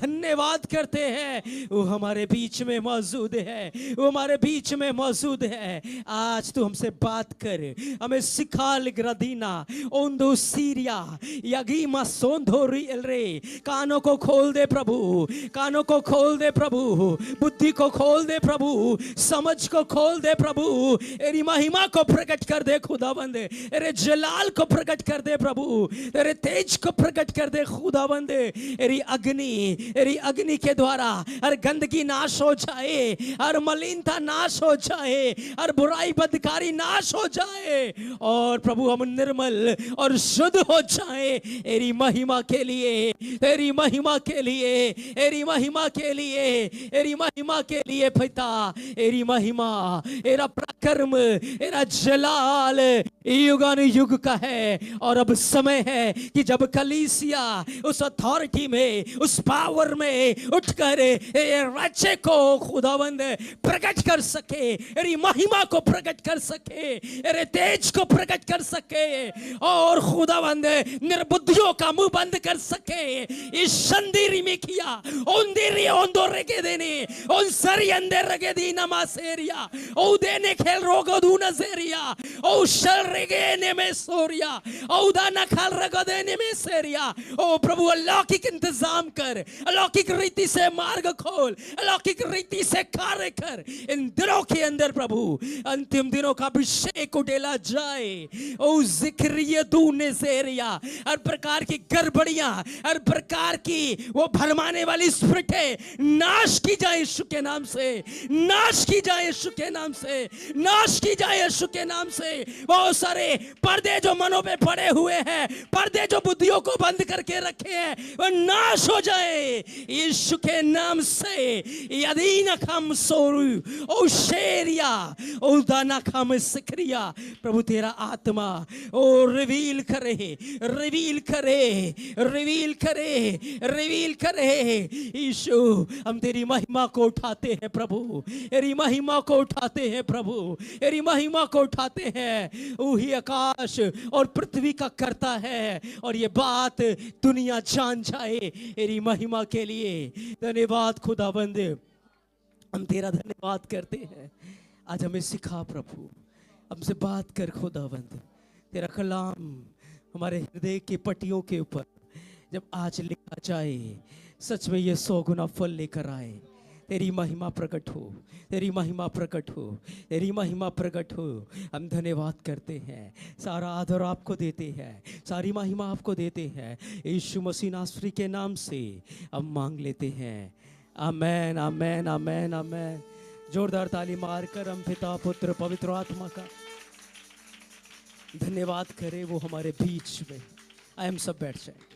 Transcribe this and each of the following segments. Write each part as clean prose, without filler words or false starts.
धन्यवाद करते हैं, वो हमारे बीच में मौजूद है, वो हमारे बीच में मौजूद है। आज तू हमसे बात कर, हमें सिखा लिग्रदीना ओंदो सीरिया यगीमा सोंधोरी एलरे। कानों को खोल दे प्रभु, कानों को खोल दे प्रभु, बुद्धि को खोल दे प्रभु, समझ को खोल दे प्रभु। तेरी महिमा को प्रकट कर दे खुदाबंद, तेरे जलाल को प्रकट कर दे प्रभु, तेरे तेज को प्रकट कर दे खुदाबंद। तेरी अग्नि के द्वारा हर गंदगी नाश हो जाए, हर मलिनता नाश हो जाए, हर बुराई बदकारी नाश हो जाए, और प्रभु हम निर्मल और शुद्ध हो जाए तेरी महिमा के लिए, तेरी महिमा के लिए, तेरी महिमा के लिए, तेरी महिमा के लिए पिता। तेरी महिमा, तेरा प्रकर्म, तेरा जलाल युगानुयुग का है। और अब समय है कि जब कलीसिया उस अथॉरिटी में, उस पावर में उठकर राज्य को खुदावंद प्रकट कर सके, तेरी महिमा को प्रकट कर सके, तेरे तेज को प्रकट कर सके, और खुदावंद निर्बुद्धियों का मुंह बंद कर सके। इस शंदीरी में किया ओंदीरी ओंदोरे के देने उन सरी अंदर रगे दी नमासेरिया ओ देने खेल रोगो दू नजेरिया ओ शल रेगे ने में सोरिया ओ दाना खाल रगो देने में सेरिया। ओ प्रभु अलौकिक इंतजाम कर, अलौकिक रीति से मार्ग खोल, अलौकिक रीति से कार्य कर इन दिनों के अंदर प्रभु। अंतिम दिनों का अभिषेक उडेला जाए। ओ जिक्रिय दू नजेरिया, हर प्रकार की गड़बड़ियां, हर प्रकार की वो भरमाने वाली स्पिरिटें नाश की जाए यीशु के नाम से, नाश की जाए यीशु के नाम से, नाश की जाए यीशु के नाम से। बहुत सारे पर्दे जो मनों पे पड़े हुए हैं, पर्दे जो बुद्धियों को बंद करके रखे हैं, वो नाश हो जाए यीशु के नाम से। यदि न खम सोरू ओ शेरिया ओ दाना खम सिक्रिया, प्रभु तेरा आत्मा ओ रिवील करे, रिवील करे, रिवील करे, रिवील करे। यीशु हम तेरी महिमा को उठाते हैं प्रभु, तेरी महिमा को उठाते हैं प्रभु, तेरी महिमा को उठाते हैं। वही आकाश और पृथ्वी का करता है, और ये बात दुनिया जान जाए तेरी महिमा के लिए। धन्यवाद खुदाबंद, हम तेरा धन्यवाद करते हैं। आज हमें सिखा प्रभु, हमसे बात कर खुदाबंद। तेरा कलाम हमारे हृदय के पट्टियों के ऊपर जब आज लिखा जाए, सच में ये 100 गुना फल लेकर आए। तेरी महिमा प्रकट हो, तेरी महिमा प्रकट हो, तेरी महिमा प्रकट हो। हम धन्यवाद करते हैं, सारा आदर आपको देते हैं, सारी महिमा आपको देते हैं। यीशु मसीह नासरी के नाम से हम मांग लेते हैं। आमेन, आमेन, आमेन, आमेन। जोरदार ताली मारकर हम पिता, पुत्र, पवित्र आत्मा का धन्यवाद करें। वो हमारे बीच में आए, हम सब बैठ जाए।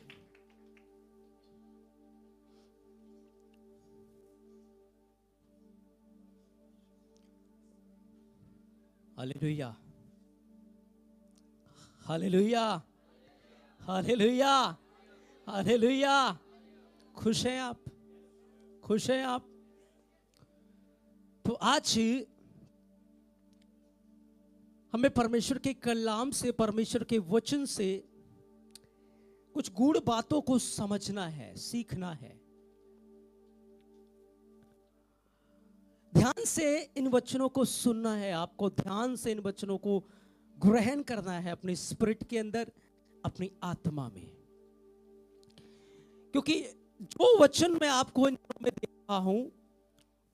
Hallelujah, hallelujah, hallelujah, hallelujah. खुश हैं आप, खुश हैं आप। तो आज हमें परमेश्वर के कलाम से, परमेश्वर के वचन से कुछ गूढ़ बातों को समझना है, सीखना है। ध्यान से इन वचनों को सुनना है, आपको ध्यान से इन वचनों को ग्रहण करना है अपने स्पिरिट के अंदर, अपनी आत्मा में। क्योंकि जो वचन मैं आपको इन दिनों में दे रहा हूं,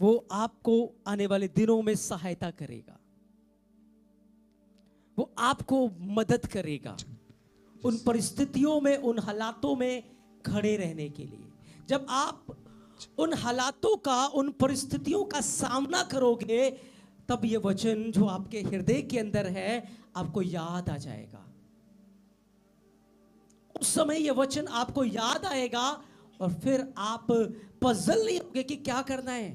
वो आपको आने वाले दिनों में सहायता करेगा, वो आपको मदद करेगा उन परिस्थितियों में, उन हालातों में खड़े रहने के लिए। जब आप उन हालातों का, उन परिस्थितियों का सामना करोगे, तब ये वचन जो आपके हृदय के अंदर है आपको याद आ जाएगा। उस समय ये वचन आपको याद आएगा, और फिर आप पजल नहीं होगे कि क्या करना है,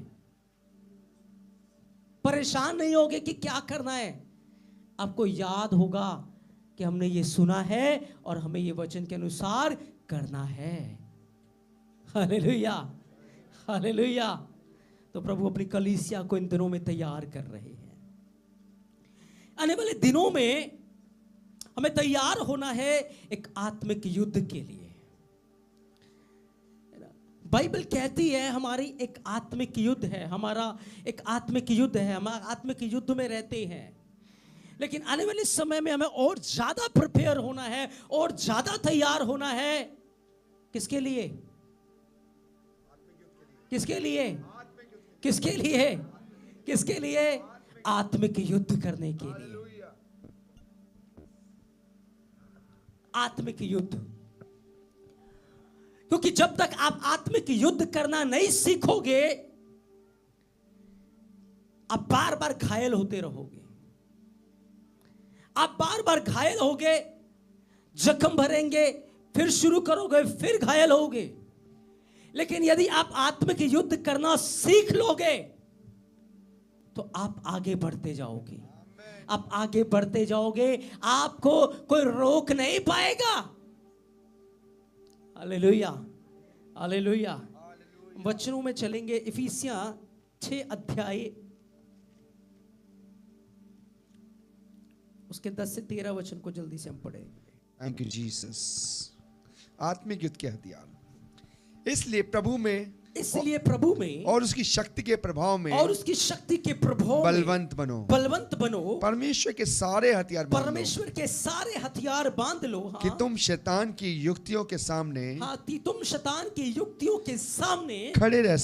परेशान नहीं होगे कि क्या करना है। आपको याद होगा कि हमने ये सुना है और हमें ये वचन के अनुसार करना है। Hallelujah, hallelujah. तो प्रभु अपनी कलीसिया को इन दिनों में तैयार कर रहे हैं। आने वाले दिनों में हमें तैयार होना है एक आत्मिक युद्ध के लिए। बाइबल कहती है हमारी एक आत्मिक युद्ध है, हमारा एक आत्मिक युद्ध है, हम आत्मिक युद्ध में रहते हैं। लेकिन आने वाले समय में हमें और ज्यादा प्रिपेयर होना है और ज्यादा तैयार होना है। किसके लिए? किसके लिए? किसके लिए? किसके लिए? आत्मिक युद्ध करने के लिए। आत्मिक युद्ध। क्योंकि जब तक आप आत्मिक युद्ध करना नहीं सीखोगे, आप बार बार घायल होते रहोगे। आप बार बार घायल होगे, जख्म भरेंगे, फिर शुरू करोगे, फिर घायल होगे। लेकिन यदि आप आत्मिक युद्ध करना सीख लोगे तो आप आगे बढ़ते जाओगे। आप आगे बढ़ते जाओगे, आपको कोई रोक नहीं पाएगा। Hallelujah, hallelujah. वचनों में चलेंगे। इफिसियां 6 अध्याय उसके 10 से 13 वचन को जल्दी से हम पढ़ेंगे। Thank you Jesus. आत्मिक युद्ध के हथियार। इसलिए प्रभु में और उसकी शक्ति के प्रभाव में बलवंत बनो। परमेश्वर के सारे हथियार बांध लो। कि तुम शैतान की युक्तियों के सामने खड़े रह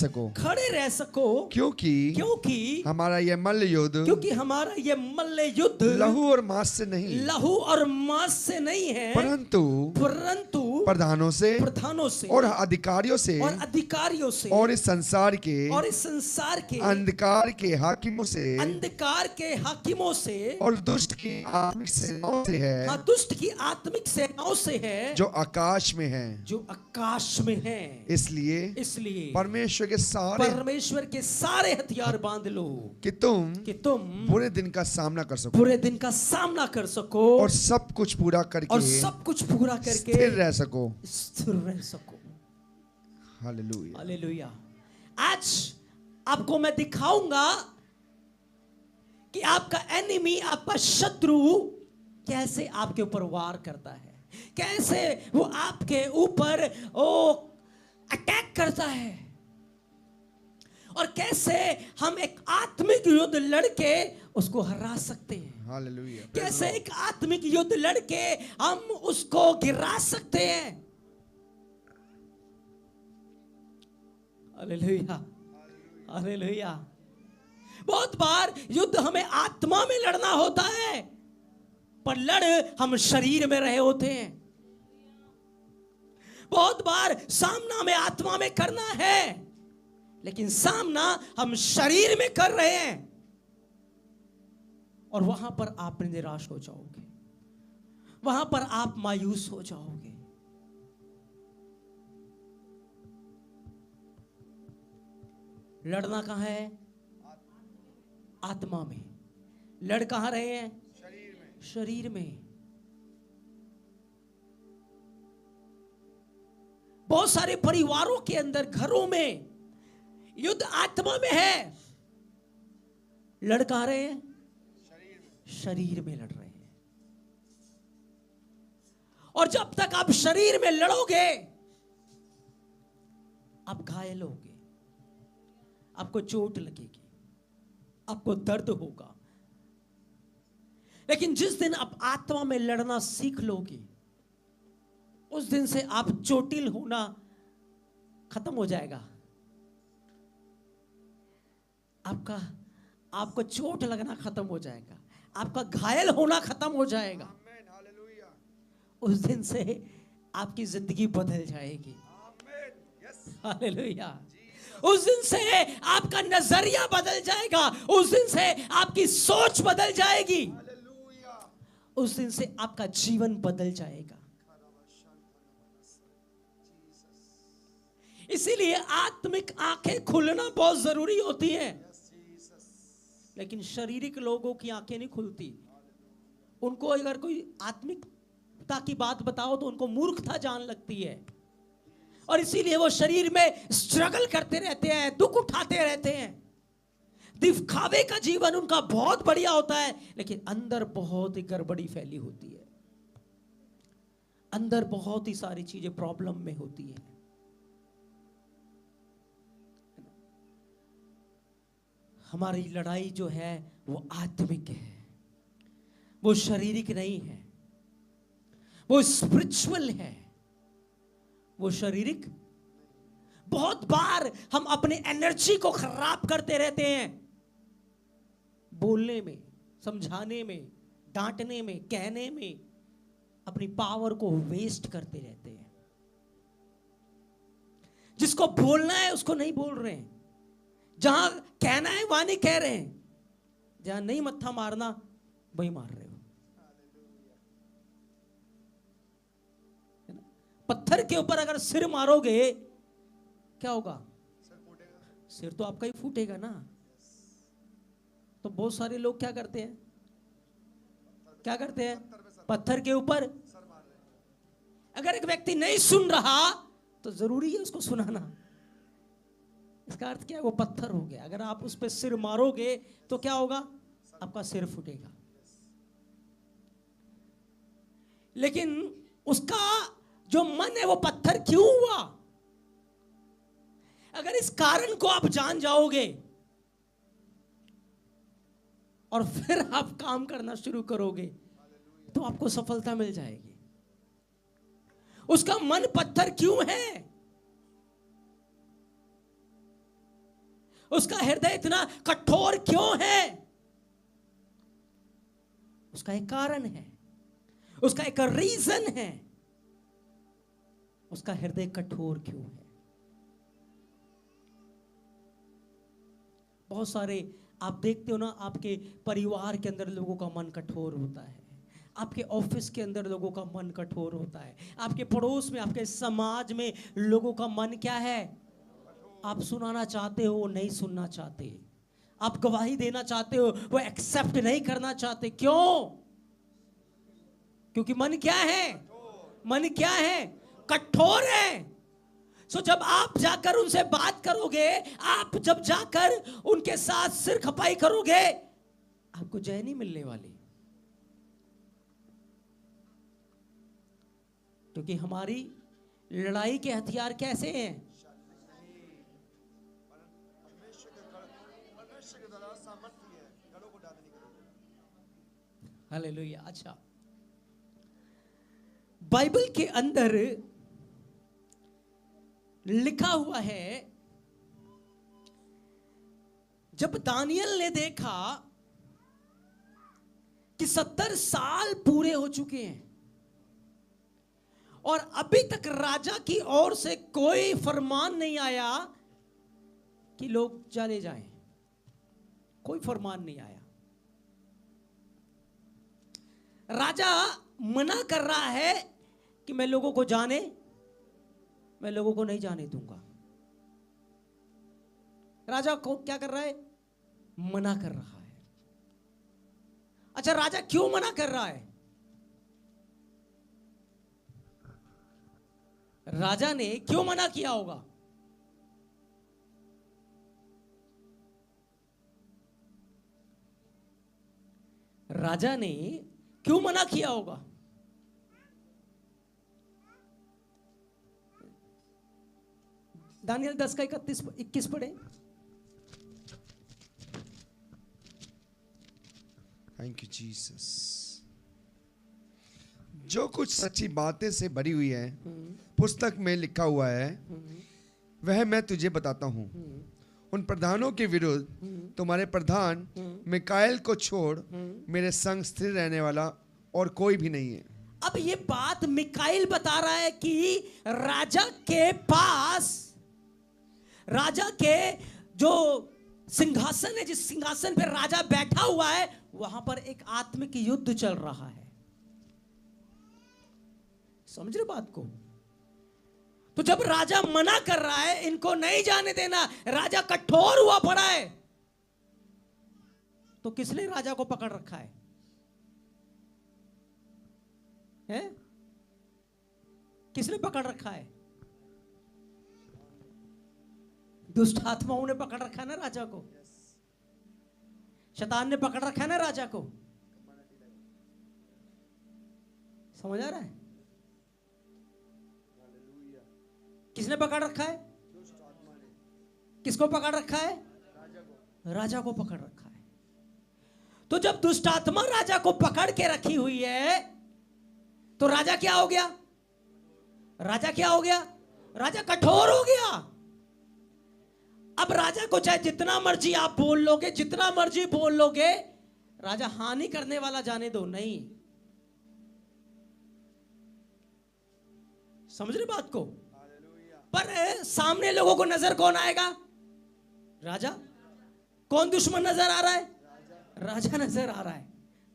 सको। क्योंकि हमारा यह मल्ल युद्ध लहू और मांस से नहीं है, परंतु प्रधानों से और अधिकारियों से और इस संसार के अंधकार के हाकिमों से और दुष्ट की आत्मिक सेनाओं से है जो आकाश में है। इसलिए परमेश्वर के सारे हथियार बांध लो कि तुम बुरे दिन का सामना कर सको और सब कुछ पूरा करके स्थिर रह सको। Hallelujah, hallelujah. आज आपको मैं दिखाऊंगा कि आपका एनिमी, आपका शत्रु कैसे आपके ऊपर वार करता है, कैसे वो आपके ऊपर अटैक करता है, और कैसे हम एक आत्मिक युद्ध लड़के उसको हरा सकते हैं। हालेलुया। कैसे एक आत्मिक युद्ध लड़के हम उसको गिरा सकते हैं। Hallelujah, hallelujah. बहुत बार युद्ध हमें आत्मा में लड़ना होता है, पर हम शरीर में रहे होते हैं। बहुत बार सामना हमें आत्मा में करना है, लेकिन सामना हम शरीर में कर रहे हैं, और वहां पर आप निराश हो जाओगे, वहां पर आप मायूस हो जाओगे। लड़ना कहां है? आत्मा में। लड़ कहां रहे हैं? शरीर में। बहुत सारे परिवारों के अंदर, घरों में युद्ध आत्मा में है। लड़ कहां रहे हैं? शरीर में लड़ रहे हैं। और जब तक आप शरीर में लड़ोगे, आप घायल होगे, आपको चोट लगेगी, आपको दर्द होगा। लेकिन जिस दिन आप आत्मा में लड़ना सीख लोगे, उस दिन से आप चोटिल होना खत्म हो जाएगा। आपको चोट लगना खत्म हो जाएगा, आपका घायल होना खत्म हो जाएगा। उस दिन से आपकी जिंदगी बदल जाएगी। हालेलुया। उस दिन से आपका नजरिया बदल जाएगा, उस दिन से आपकी सोच बदल जाएगी, उस दिन से आपका जीवन बदल जाएगा। इसीलिए आत्मिक आंखें खुलना बहुत जरूरी होती है। लेकिन शारीरिक लोगों की आंखें नहीं खुलती। उनको अगर कोई आत्मिकता की बात बताओ तो उनको मूर्खता जान लगती है, और इसीलिए वो शरीर में स्ट्रगल करते रहते हैं, दुख उठाते रहते हैं। दिखावे का जीवन उनका बहुत बढ़िया होता है, लेकिन अंदर बहुत ही गड़बड़ी फैली होती है, अंदर बहुत ही सारी चीजें प्रॉब्लम में होती है। हमारी लड़ाई जो है वो आत्मिक है, वो शारीरिक नहीं है, वो स्पिरिचुअल है, वो शारीरिक। बहुत बार हम अपनी एनर्जी को खराब करते रहते हैं, बोलने में, समझाने में, डांटने में, कहने में, अपनी पावर को वेस्ट करते रहते हैं। जिसको बोलना है उसको नहीं बोल रहे हैं, जहां कहना है वहां नहीं कह रहे हैं, जहां नहीं मत्था मारना वही मार रहे हो। पत्थर के ऊपर अगर सिर मारोगे क्या होगा? सिर तो आपका ही फूटेगा ना। तो बहुत सारे लोग क्या करते हैं, क्या करते हैं? पत्थर के ऊपर। अगर एक व्यक्ति नहीं सुन रहा तो जरूरी है उसको सुनाना। इसका अर्थ क्या है? वो पत्थर हो गया। अगर आप उस पर सिर मारोगे तो क्या होगा? आपका सिर फूटेगा। लेकिन उसका जो मन है वो पत्थर क्यों हुआ? अगर इस कारण को आप जान जाओगे और फिर आप काम करना शुरू करोगे तो आपको सफलता मिल जाएगी। उसका मन पत्थर क्यों है? उसका हृदय इतना कठोर क्यों है? उसका एक कारण है, उसका एक रीजन है। उसका हृदय कठोर क्यों है? बहुत सारे आप देखते हो ना, आपके परिवार के अंदर लोगों का मन कठोर होता है, आपके ऑफिस के अंदर लोगों का मन कठोर होता है, आपके पड़ोस में, आपके समाज में लोगों का मन क्या है? आप सुनाना चाहते हो, वो नहीं सुनना चाहते। आप गवाही देना चाहते हो, वो एक्सेप्ट नहीं करना चाहते। क्यों? क्योंकि मन क्या है? मन क्या है? कठोर है। सो जब आप जाकर उनसे बात करोगे, आप जब जाकर उनके साथ सिर खपाई करोगे, आपको जय नहीं मिलने वाली। क्योंकि हमारी लड़ाई के हथियार कैसे हैं? हालेलुया। अच्छा, बाइबल के अंदर लिखा हुआ है, जब दानियल ने देखा कि 70 साल पूरे हो चुके हैं और अभी तक राजा की ओर से कोई फरमान नहीं आया कि लोग चले जाएं, कोई फरमान नहीं आया। राजा मना कर रहा है कि मैं लोगों को मैं लोगों को नहीं जाने दूंगा। राजा को क्या कर रहा है? मना कर रहा है। अच्छा, राजा क्यों मना कर रहा है? राजा ने क्यों मना किया होगा? राजा ने क्यों मना किया होगा? दानियल 10 का 21 पढ़े। Thank you Jesus. जो कुछ सच्ची बातें से भरी हुई है पुस्तक में लिखा हुआ है, वह मैं तुझे बताता हूँ। उन प्रधानों के विरुद्ध तुम्हारे प्रधान मिकाएल को छोड़ मेरे संग स्थिर रहने वाला और कोई भी नहीं है। अब ये बात मिकाएल बता रहा है कि राजा के पास, राजा के जो सिंहासन है, जिस सिंहासन पर राजा बैठा हुआ है, वहां पर एक आत्मिक युद्ध चल रहा है। समझ रहे बात को? तो जब राजा मना कर रहा है, इनको नहीं जाने देना, राजा कठोर हुआ पड़ा है, तो किसने राजा को पकड़ रखा है? हैं? किसने पकड़ रखा है? दुष्ट आत्माओं ने पकड़ रखा है ना राजा को। शैतान ने पकड़ रखा है ना राजा को। समझ आ रहा है? किसने पकड़ रखा है? किसको पकड़ रखा है? राजा को पकड़ रखा है। तो जब दुष्ट आत्मा राजा को पकड़ के रखी हुई है तो राजा क्या हो गया? राजा क्या हो गया? राजा कठोर हो गया। अब राजा को चाहे जितना मर्जी आप बोल लोगे, जितना मर्जी बोल लोगे, राजा हानि करने वाला जाने दो नहीं। समझ रहे बात को? पर सामने लोगों को नजर कौन आएगा? राजा। कौन दुश्मन नजर आ रहा है? राजा नजर आ रहा है।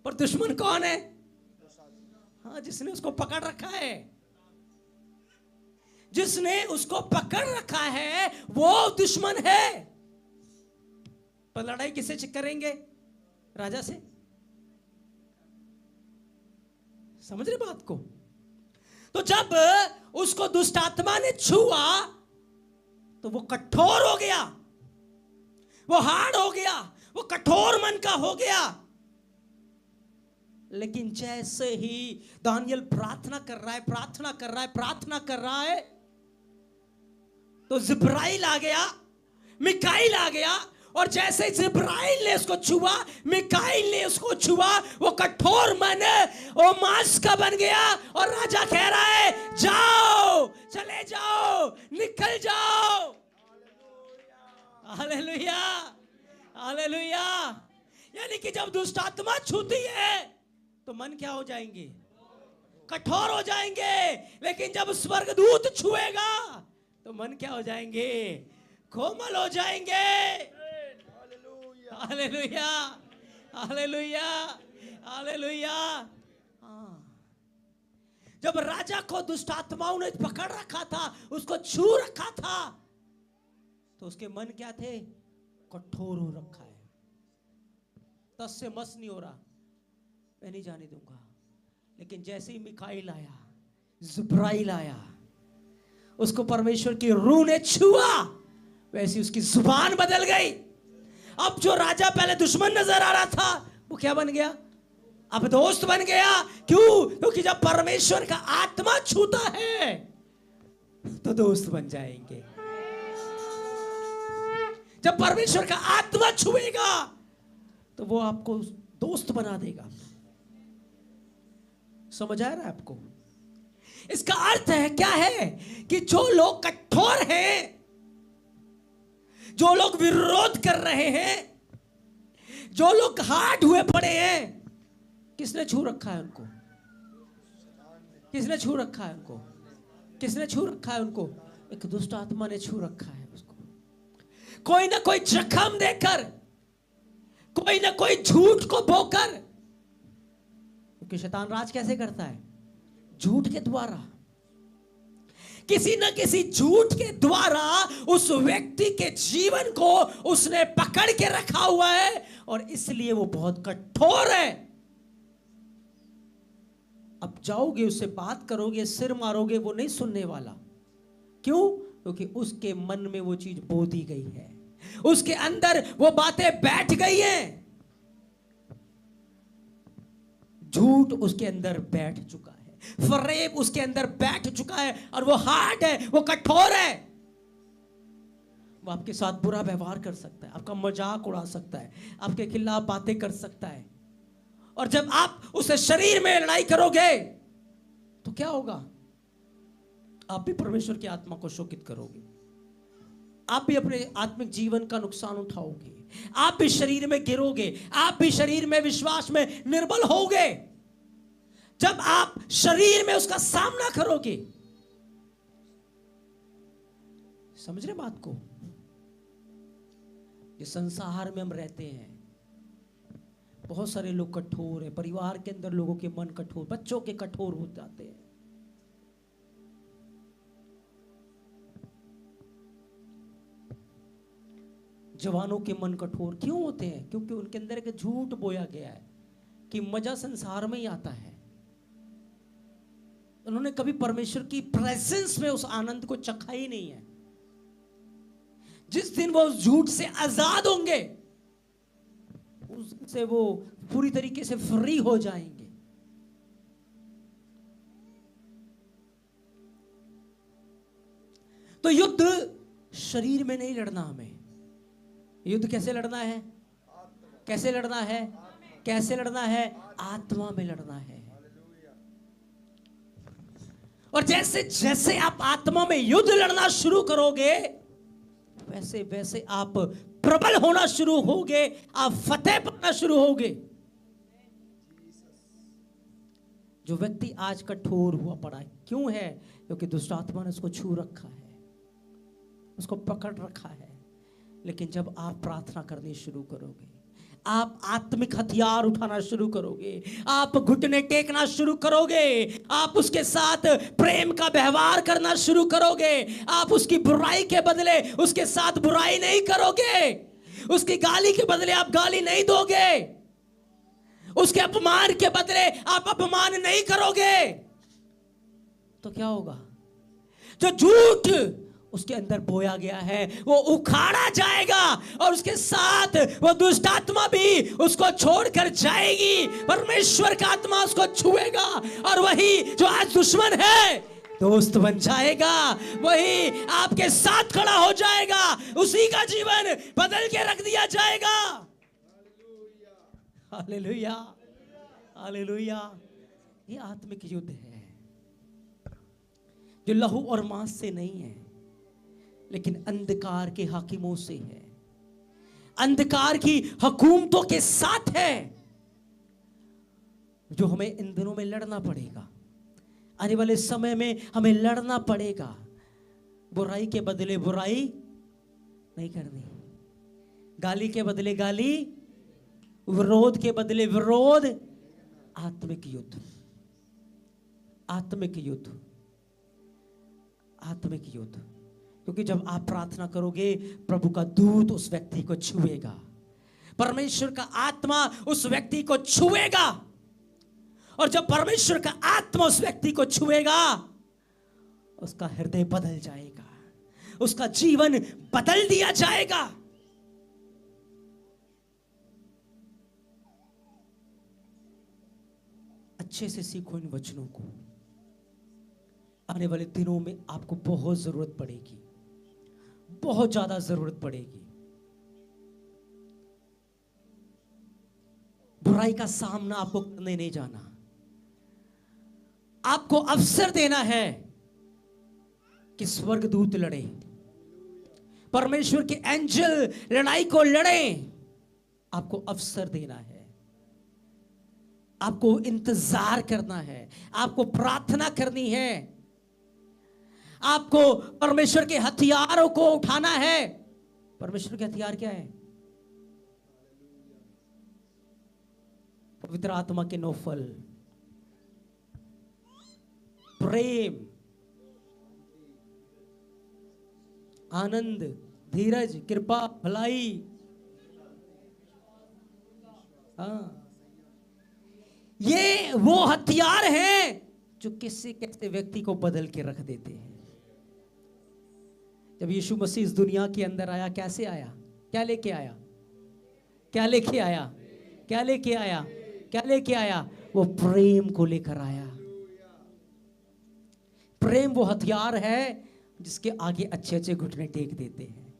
पर दुश्मन कौन है? हाँ, जिसने उसको पकड़ रखा है। जिसने उसको पकड़ रखा है वो दुश्मन है। पर लड़ाई किससे करेंगे? राजा से। समझ रहे बात को? तो जब उसको दुष्ट आत्मा ने छुआ तो वो कठोर हो गया, वो हार्ड हो गया, वो कठोर मन का हो गया। लेकिन जैसे ही दानियल प्रार्थना कर रहा है, प्रार्थना कर रहा है, प्रार्थना कर रहा है, तो जिब्राइल आ गया, मिकाइल आ गया। और जैसे जिब्राइल ने उसको छुआ, मिकाइल ने उसको छुआ, वो कठोर मन वो मांस का बन गया। और राजा कह रहा है जाओ, चले जाओ, निकल जाओ। Hallelujah, hallelujah. यानी कि जब दुष्ट आत्मा छूती है तो मन क्या हो जाएंगे? कठोर हो जाएंगे। लेकिन जब स्वर्गदूत छुएगा तो मन क्या हो जाएंगे? कोमल हो जाएंगे। Hallelujah, hallelujah, hallelujah. जब राजा को दुष्ट आत्माओं ने पकड़ रखा था, उसको छू रखा था, तो उसके मन क्या थे? कठोर हो रखा है। तस से मस नहीं हो रहा, मैं नहीं जाने दूंगा। लेकिन जैसे ही मिकाइल आया, जिब्राइल आया, उसको परमेश्वर की रूह ने छुआ, वैसी उसकी जुबान बदल गई। अब जो राजा पहले दुश्मन नजर आ रहा था वो क्या बन गया? अब दोस्त बन गया। क्यों? क्योंकि जब परमेश्वर का आत्मा छूता है तो दोस्त बन जाएंगे। जब परमेश्वर का आत्मा छुएगा तो वो आपको दोस्त बना देगा। समझ आ रहा है आपको? इसका अर्थ है क्या है कि जो लोग कठोर हैं, जो लोग विरोध कर रहे हैं, जो लोग हार्ड हुए पड़े हैं, किसने छू रखा है उनको? किसने छू रखा है उनको? किसने छू रखा है उनको? एक दुष्ट आत्मा ने छू रखा है उसको। कोई ना कोई जख्म देकर, कोई ना कोई झूठ को बोकर। क्योंकि शैतान राज कैसे करता है? झूठ के द्वारा। किसी न किसी झूठ के द्वारा उस व्यक्ति के जीवन को उसने पकड़ के रखा हुआ है और इसलिए वो बहुत कठोर है। अब जाओगे, उससे बात करोगे, सिर मारोगे, वो नहीं सुनने वाला। क्यों? क्योंकि उसके मन में वो चीज बो दी गई है, उसके अंदर वो बातें बैठ गई हैं। झूठ उसके अंदर बैठ चुका है, फरेब उसके अंदर बैठ चुका है और वो हार्ड है, वो कठोर है। वो आपके साथ बुरा व्यवहार कर सकता है, आपका मजाक उड़ा सकता है, आपके खिलाफ बातें कर सकता है। और जब आप उसे शरीर में लड़ाई करोगे तो क्या होगा? आप भी परमेश्वर की आत्मा को शोकित करोगे, आप भी अपने आत्मिक जीवन का नुकसान उठाओगे, आप भी शरीर में गिरोगे, आप भी शरीर में विश्वास में निर्बल होगे। जब आप शरीर में उसका सामना करोगे। समझ रहे बात को? जिस संसार में हम रहते हैं, बहुत सारे लोग कठोर हैं। परिवार के अंदर लोगों के मन कठोर, बच्चों के कठोर हो जाते हैं। जवानों के मन कठोर क्यों होते हैं? क्योंकि उनके अंदर एक झूठ बोया गया है कि मजा संसार में ही आता है। उन्होंने कभी परमेश्वर की प्रेजेंस में उस आनंद को चखा ही नहीं है। जिस दिन वो उस झूठ से आजाद होंगे, उससे वो पूरी तरीके से फ्री हो जाएंगे। तो युद्ध शरीर में नहीं लड़ना हमें, युद्ध कैसे लड़ना है? कैसे लड़ना है? कैसे लड़ना है? आत्मा में लड़ना है। और जैसे जैसे आप आत्मा में युद्ध लड़ना शुरू करोगे, वैसे वैसे आप प्रबल होना शुरू होगे, आप फतेह पाना शुरू होगे। जो व्यक्ति आज कठोर हुआ पड़ा है, क्यों है? क्योंकि दुष्ट आत्मा ने उसको छू रखा है, उसको पकड़ रखा है। लेकिन जब आप प्रार्थना करनी शुरू करोगे, आप आत्मिक हथियार उठाना शुरू करोगे, आप घुटने टेकना शुरू करोगे, आप उसके साथ प्रेम का व्यवहार करना शुरू करोगे, आप उसकी बुराई के बदले उसके साथ बुराई नहीं करोगे, उसकी गाली के बदले आप गाली नहीं दोगे, उसके अपमान के बदले आप अपमान नहीं करोगे, तो क्या होगा? जो झूठ उसके अंदर बोया गया है वो उखाड़ा जाएगा, और उसके साथ वो दुष्ट आत्मा भी उसको छोड़कर जाएगी। परमेश्वर का आत्मा उसको छुएगा, और वही जो आज दुश्मन है दोस्त बन जाएगा, वही आपके साथ खड़ा हो जाएगा, उसी का जीवन बदल के रख दिया जाएगा। Hallelujah, hallelujah. ये आत्मिक युद्ध है जो लहू और मांस से नहीं है, लेकिन अंधकार के हाकिमों से है, अंधकार की हुकूमतों के साथ है, जो हमें इन दिनों में लड़ना पड़ेगा। आने वाले समय में हमें लड़ना पड़ेगा। बुराई के बदले बुराई नहीं करनी, गाली के बदले गाली, विरोध के बदले विरोध। आत्मिक युद्ध, आत्मिक युद्ध, आत्मिक युद्ध। क्योंकि जब आप प्रार्थना करोगे, प्रभु का दूत उस व्यक्ति को छुएगा, परमेश्वर का आत्मा उस व्यक्ति को छुएगा, और जब परमेश्वर का आत्मा उस व्यक्ति को छुएगा, उसका हृदय बदल जाएगा, उसका जीवन बदल दिया जाएगा। अच्छे से सीखो इन वचनों को, आने वाले दिनों में आपको बहुत जरूरत पड़ेगी, बहुत ज्यादा जरूरत पड़ेगी। बुराई का सामना आपको करने नहीं जाना, आपको अवसर देना है कि स्वर्गदूत लड़े, परमेश्वर के एंजल लड़ाई को लड़े। आपको अवसर देना है, आपको इंतजार करना है, आपको प्रार्थना करनी है, आपको परमेश्वर के हथियारों को उठाना है। परमेश्वर के हथियार क्या है? पवित्र आत्मा के 9 फल, प्रेम, आनंद, धीरज, कृपा, भलाई। हाँ, ये वो हथियार हैं जो किसी कैसे व्यक्ति को बदल के रख देते हैं। जब यीशु मसीह इस दुनिया के अंदर आया, कैसे आया? क्या लेके आया? क्या लेके आया? क्या लेके आया? क्या लेके आया? वो प्रेम को लेकर आया। प्रेम वो हथियार है जिसके आगे अच्छे अच्छे घुटने टेक देते हैं।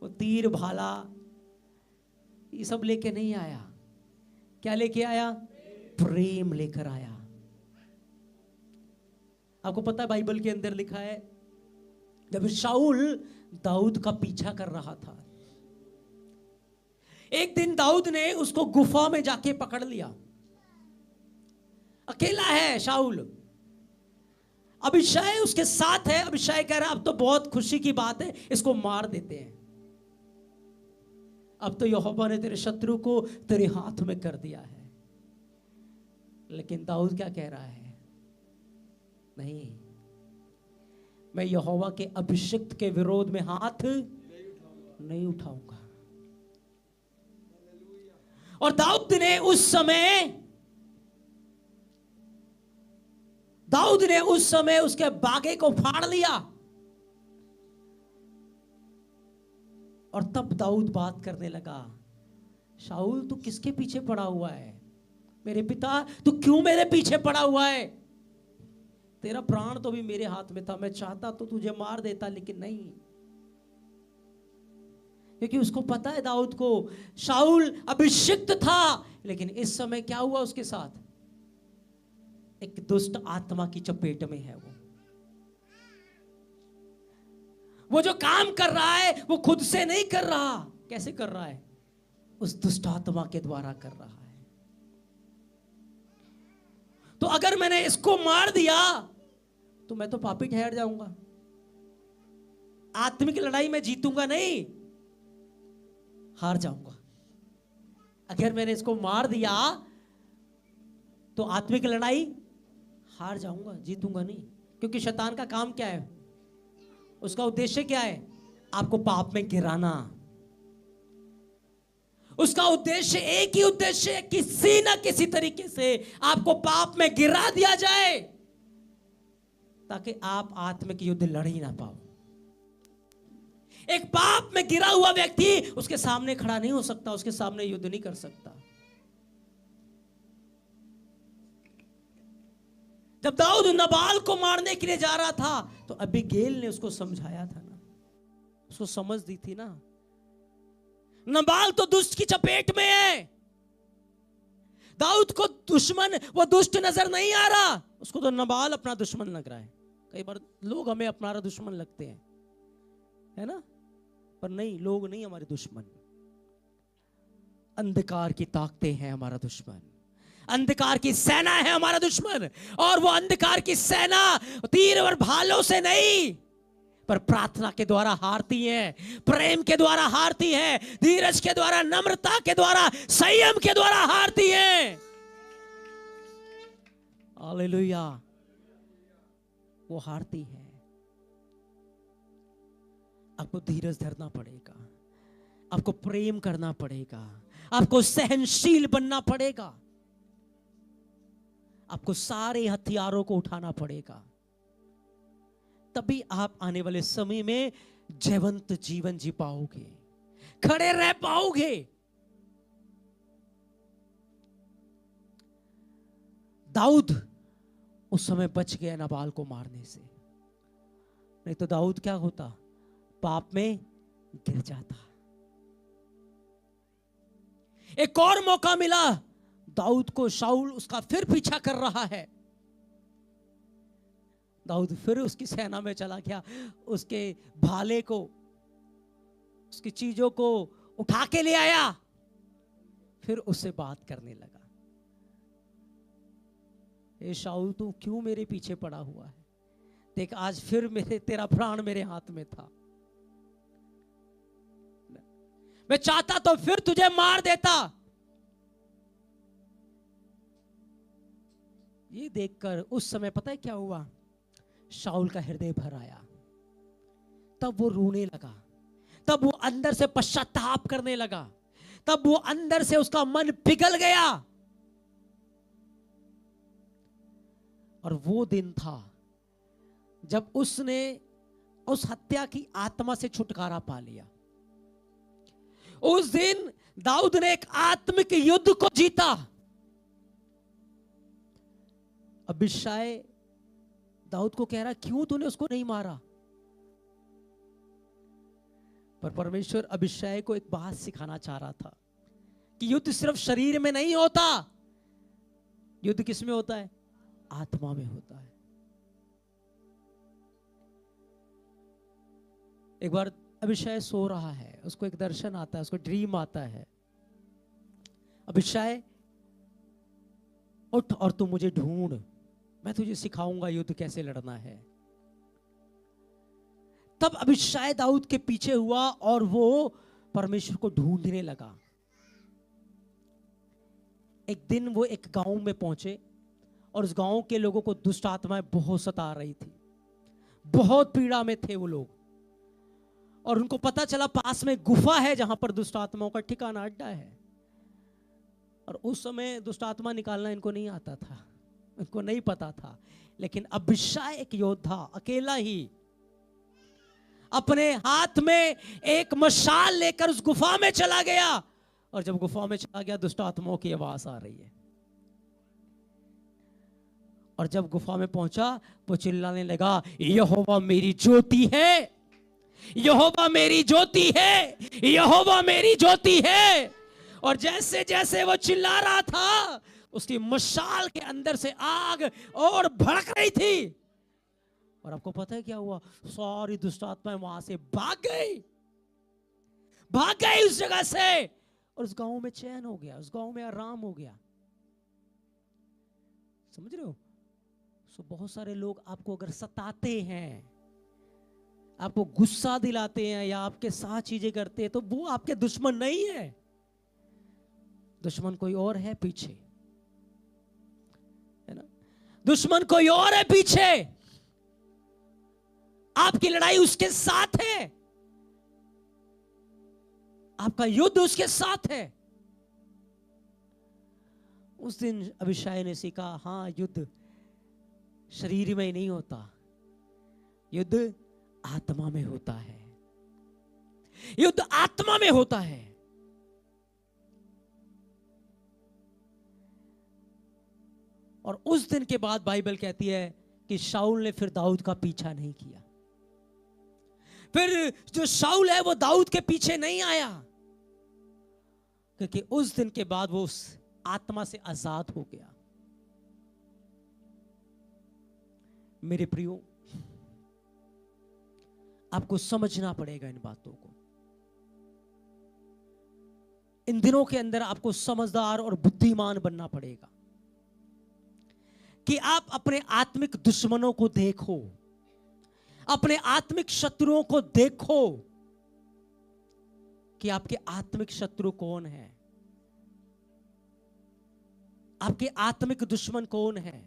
वो तीर भाला ये सब लेके नहीं आया। क्या लेके आया? प्रेम लेकर आया। आपको पता है बाइबल के अंदर लिखा है, जब शाऊल दाऊद का पीछा कर रहा था, एक दिन दाऊद ने उसको गुफा में जाके पकड़ लिया। अकेला है शाऊल, अभिषय उसके साथ है। अभिषय कह रहा है अब तो बहुत खुशी की बात है, इसको मार देते हैं। अब तो यहोवा ने तेरे शत्रु को तेरे हाथ में कर दिया है। लेकिन दाऊद क्या कह रहा है? नहीं, मैं यहोवा के अभिषिक्त के विरोध में हाथ नहीं उठाऊंगा। और दाऊद ने उस समय उसके बागे को फाड़ लिया। और तब दाऊद बात करने लगा, शाऊल तू किसके पीछे पड़ा हुआ है? मेरे पिता, तू क्यों मेरे पीछे पड़ा हुआ है? तेरा प्राण तो भी मेरे हाथ में था, मैं चाहता तो तुझे मार देता, लेकिन नहीं। क्योंकि उसको पता है दाऊद को शाऊल अभिषिक्त था, लेकिन इस समय क्या हुआ उसके साथ? एक दुष्ट आत्मा की चपेट में है वो जो काम कर रहा है वो खुद से नहीं कर रहा। कैसे कर रहा है? उस दुष्ट आत्मा के द्वारा कर रहा है। तो अगर मैंने इसको मार दिया तो मैं तो पापी ठहर जाऊंगा, आत्मिक लड़ाई में जीतूंगा नहीं, हार जाऊंगा। अगर मैंने इसको मार दिया तो आत्मिक लड़ाई हार जाऊंगा, जीतूंगा नहीं। क्योंकि शैतान का काम क्या है? उसका उद्देश्य क्या है? आपको पाप में गिराना। उसका उद्देश्य एक ही उद्देश्य है, किसी ना किसी तरीके से आपको पाप में गिरा दिया जाए ताकि आप आत्मिक युद्ध लड़ ही ना पाओ। एक पाप में गिरा हुआ व्यक्ति उसके सामने खड़ा नहीं हो सकता, उसके सामने युद्ध नहीं कर सकता। जब दाऊद नबाल को मारने के लिए जा रहा था तो अबीगैल ने उसको समझाया था ना, उसको समझ दी थी ना। नबाल तो दुष्ट की चपेट में है, दाऊद को दुश्मन वो दुष्ट नजर नहीं आ रहा, उसको तो नबाल अपना दुश्मन लग रहा है। कई बार लोग हमें अपना दुश्मन लगते हैं, है ना? पर नहीं, लोग नहीं हमारे दुश्मन, अंधकार की ताकतें हैं हमारा दुश्मन, अंधकार की सेना है हमारा दुश्मन। और वो अंधकार की सेना तीर और भालों से नहीं पर प्रार्थना के द्वारा हारती है, प्रेम के द्वारा हारती है, धीरज के द्वारा, नम्रता के द्वारा, संयम के द्वारा हारती है। हालेलुया, वो हारती है। आपको धीरज धरना पड़ेगा, आपको प्रेम करना पड़ेगा, आपको सहनशील बनना पड़ेगा, आपको सारे हथियारों को उठाना पड़ेगा। तभी आप आने वाले समय में जयवंत जीवन जी पाओगे, खड़े रह पाओगे। दाऊद उस समय बच गया नबाल को मारने से, नहीं तो दाऊद क्या होता? पाप में गिर जाता। एक और मौका मिला दाऊद को, शाऊल उसका फिर पीछा कर रहा है। दाऊद फिर उसकी सेना में चला गया, उसके भाले को, उसकी चीजों को उठा के ले आया, फिर उससे बात करने लगा। ए शाऊल, तू क्यों मेरे पीछे पड़ा हुआ है? देख, आज फिर तेरा प्राण मेरे हाथ में था, मैं चाहता तो फिर तुझे मार देता। ये देखकर उस समय पता है क्या हुआ? शाऊल का हृदय भर आया, तब वो रोने लगा, तब वो अंदर से पश्चाताप करने लगा, तब वो अंदर से उसका मन पिघल गया। और वो दिन था जब उसने उस हत्या की आत्मा से छुटकारा पा लिया। उस दिन दाऊद ने एक आत्मिक युद्ध को जीता। अबीशाय दाऊद को कह रहा, क्यों तूने उसको नहीं मारा? पर परमेश्वर अबीशाय को एक बात सिखाना चाह रहा था कि युद्ध सिर्फ शरीर में नहीं होता, युद्ध किस में होता है? आत्मा में होता है। एक बार अबीशाय सो रहा है, उसको एक दर्शन आता है, उसको ड्रीम आता है। अबीशाय, उठ और तू मुझे ढूंढ, मैं तुझे सिखाऊंगा युद्ध कैसे लड़ना है। तब अबीशाय दाऊद के पीछे हुआ और वो परमेश्वर को ढूंढने लगा। एक दिन वो एक गांव में पहुंचे और उस गांव के लोगों को दुष्ट आत्माएं बहुत सता रही थी, बहुत पीड़ा में थे वो लोग। और उनको पता चला पास में गुफा है जहां पर दुष्ट आत्माओं का ठिकाना अड्डा है। और उस समय दुष्ट आत्मा निकालना इनको नहीं आता था, इनको नहीं पता था। लेकिन अबीशाय एक योद्धा अकेला ही अपने हाथ में एक मशाल लेकर उस गुफा में चला गया। और जब गुफा में चला गया, दुष्ट आत्माओं की आवाज आ रही है। और जब गुफा में पहुंचा, वो चिल्लाने लगा, यहोवा मेरी ज्योति है, यहोवा मेरी ज्योति है, यहोवा मेरी ज्योति है। और जैसे जैसे वो चिल्ला रहा था, उसकी मशाल के अंदर से आग और भड़क रही थी। और आपको पता है क्या हुआ? सारी दुष्ट आत्माएं वहां से भाग गई उस जगह से, और उस गांव में चैन हो गया, उस गांव में आराम हो गया। समझ रहे हो? सो बहुत सारे लोग आपको अगर सताते हैं, आपको गुस्सा दिलाते हैं या आपके साथ चीजें करते हैं, तो वो आपके दुश्मन नहीं है, दुश्मन कोई और है पीछे, है ना? दुश्मन कोई और है पीछे। आपकी लड़ाई उसके साथ है, आपका युद्ध उसके साथ है। उस दिन अभिषाय ने सीखा, हाँ, युद्ध शरीर में नहीं होता, युद्ध आत्मा में होता है, युद्ध आत्मा में होता है। और उस दिन के बाद बाइबल कहती है कि शाऊल ने फिर दाऊद का पीछा नहीं किया। फिर जो शाऊल है वो दाऊद के पीछे नहीं आया, क्योंकि उस दिन के बाद वो उस आत्मा से आजाद हो गया। मेरे प्रियो, आपको समझना पड़ेगा इन बातों को। इन दिनों के अंदर आपको समझदार और बुद्धिमान बनना पड़ेगा कि आप अपने आत्मिक दुश्मनों को देखो, अपने आत्मिक शत्रुओं को देखो कि आपके आत्मिक शत्रु कौन है, आपके आत्मिक दुश्मन कौन है।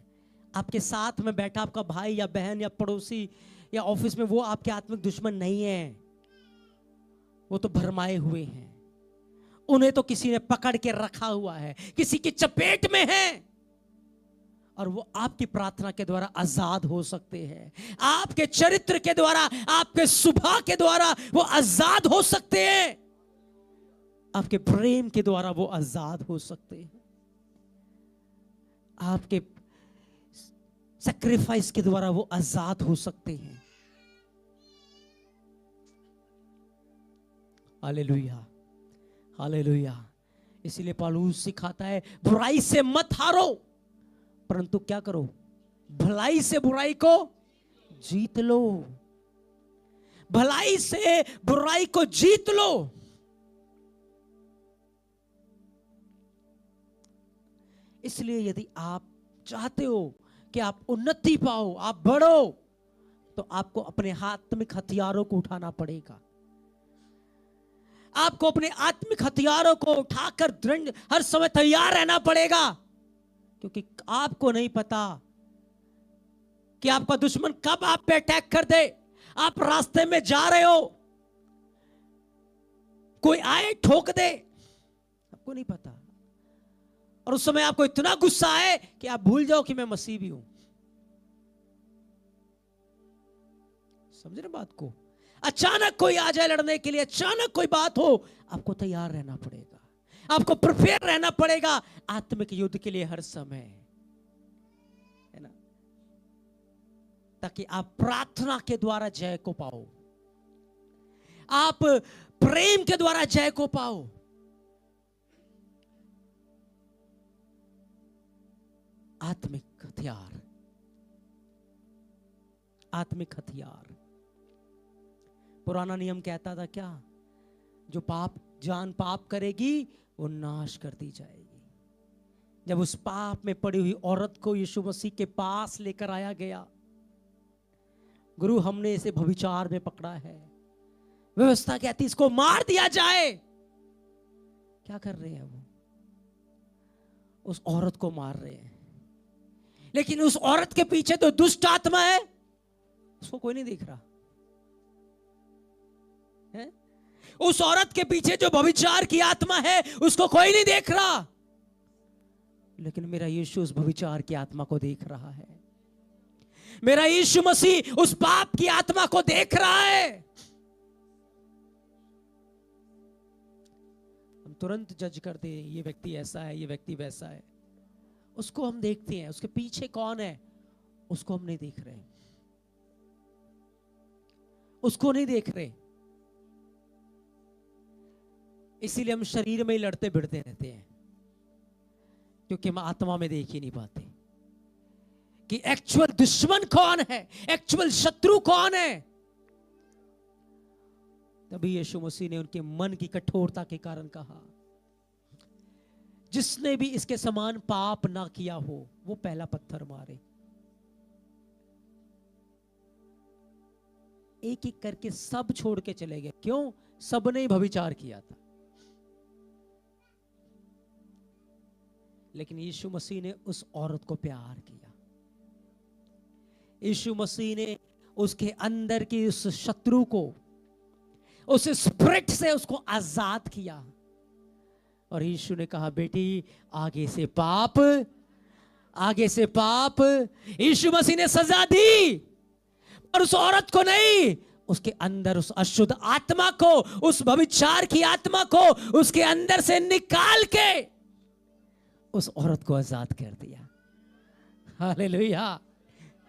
आपके साथ में बैठा आपका भाई या बहन या पड़ोसी या ऑफिस में, वो आपके आत्मिक दुश्मन नहीं है, वो तो भरमाए हुए हैं। उन्हें तो किसी ने पकड़ के रखा हुआ है, किसी की चपेट में है, और वो आपकी प्रार्थना के द्वारा आजाद हो सकते हैं, आपके चरित्र के द्वारा, आपके स्वभाव के द्वारा वो आजाद हो सकते हैं, आपके प्रेम के द्वारा वो आजाद हो सकते हैं, आपके सैक्रिफाइस के द्वारा वो आजाद हो सकते हैं। Hallelujah, hallelujah. इसीलिए पौलुस सिखाता है, बुराई से मत हारो, परंतु क्या करो? भलाई से बुराई को जीत लो, भलाई से बुराई को जीत लो। इसलिए यदि आप चाहते हो कि आप उन्नति पाओ, आप बढ़ो, तो आपको अपने आत्मिक हथियारों को उठाना पड़ेगा। आपको अपने आत्मिक हथियारों को उठाकर दृढ़ हर समय तैयार रहना पड़ेगा, क्योंकि आपको नहीं पता कि आपका दुश्मन कब आप पे अटैक कर दे। आप रास्ते में जा रहे हो, कोई आए ठोक दे, आपको नहीं पता, और उस समय आपको इतना गुस्सा है कि आप भूल जाओ कि मैं मसीह भी हूं। समझ रहे बात को? अचानक कोई आ जाए लड़ने के लिए, अचानक कोई बात हो, आपको तैयार रहना पड़ेगा, आपको प्रिपेयर रहना पड़ेगा आत्मिक युद्ध के लिए हर समय, है ना? ताकि आप प्रार्थना के द्वारा जय को पाओ, आप प्रेम के द्वारा जय को पाओ। आत्मिक हथियार, आत्मिक हथियार। पुराना नियम कहता था क्या? जो पाप जान पाप करेगी वो नाश कर दी जाएगी। जब उस पाप में पड़ी हुई औरत को यीशु मसीह के पास लेकर आया गया, गुरु हमने इसे व्यभिचार में पकड़ा है, व्यवस्था कहती इसको मार दिया जाए। क्या कर रहे हैं वो? उस औरत को मार रहे हैं, लेकिन उस औरत के पीछे तो दुष्ट आत्मा है, उसको कोई नहीं देख रहा है। उस औरत के पीछे जो व्यभिचार की आत्मा है, उसको कोई नहीं देख रहा, लेकिन मेरा यीशु उस व्यभिचार की आत्मा को देख रहा है। मेरा यीशु मसीह उस पाप की आत्मा को देख रहा है। हम तुरंत जज करते हैं, ये व्यक्ति ऐसा है, ये व्यक्ति वैसा है। उसको हम देखते हैं, उसके पीछे कौन है उसको हम नहीं देख रहे, उसको नहीं देख रहे। इसीलिए हम शरीर में ही लड़ते भिड़ते रहते हैं, क्योंकि हम आत्मा में देख ही नहीं पाते कि एक्चुअल दुश्मन कौन है, एक्चुअल शत्रु कौन है। तभी यीशु मसीह ने उनके मन की कठोरता के कारण कहा, जिसने भी इसके समान पाप ना किया हो वो पहला पत्थर मारे। एक एक करके सब छोड़ के चले गए। क्यों? सबने ही व्यभिचार किया था। लेकिन यीशु मसीह ने उस औरत को प्यार किया। यीशु मसीह ने उसके अंदर की उस शत्रु को, उस स्पिरिट से उसको आजाद किया। और यीशु ने कहा, बेटी आगे से पाप, आगे से पाप। यीशु मसीह ने सजा दी, और उस औरत को नहीं, उसके अंदर उस अशुद्ध आत्मा को, उस व्यभिचार की आत्मा को उसके अंदर से निकाल के उस औरत को आजाद कर दिया। Hallelujah,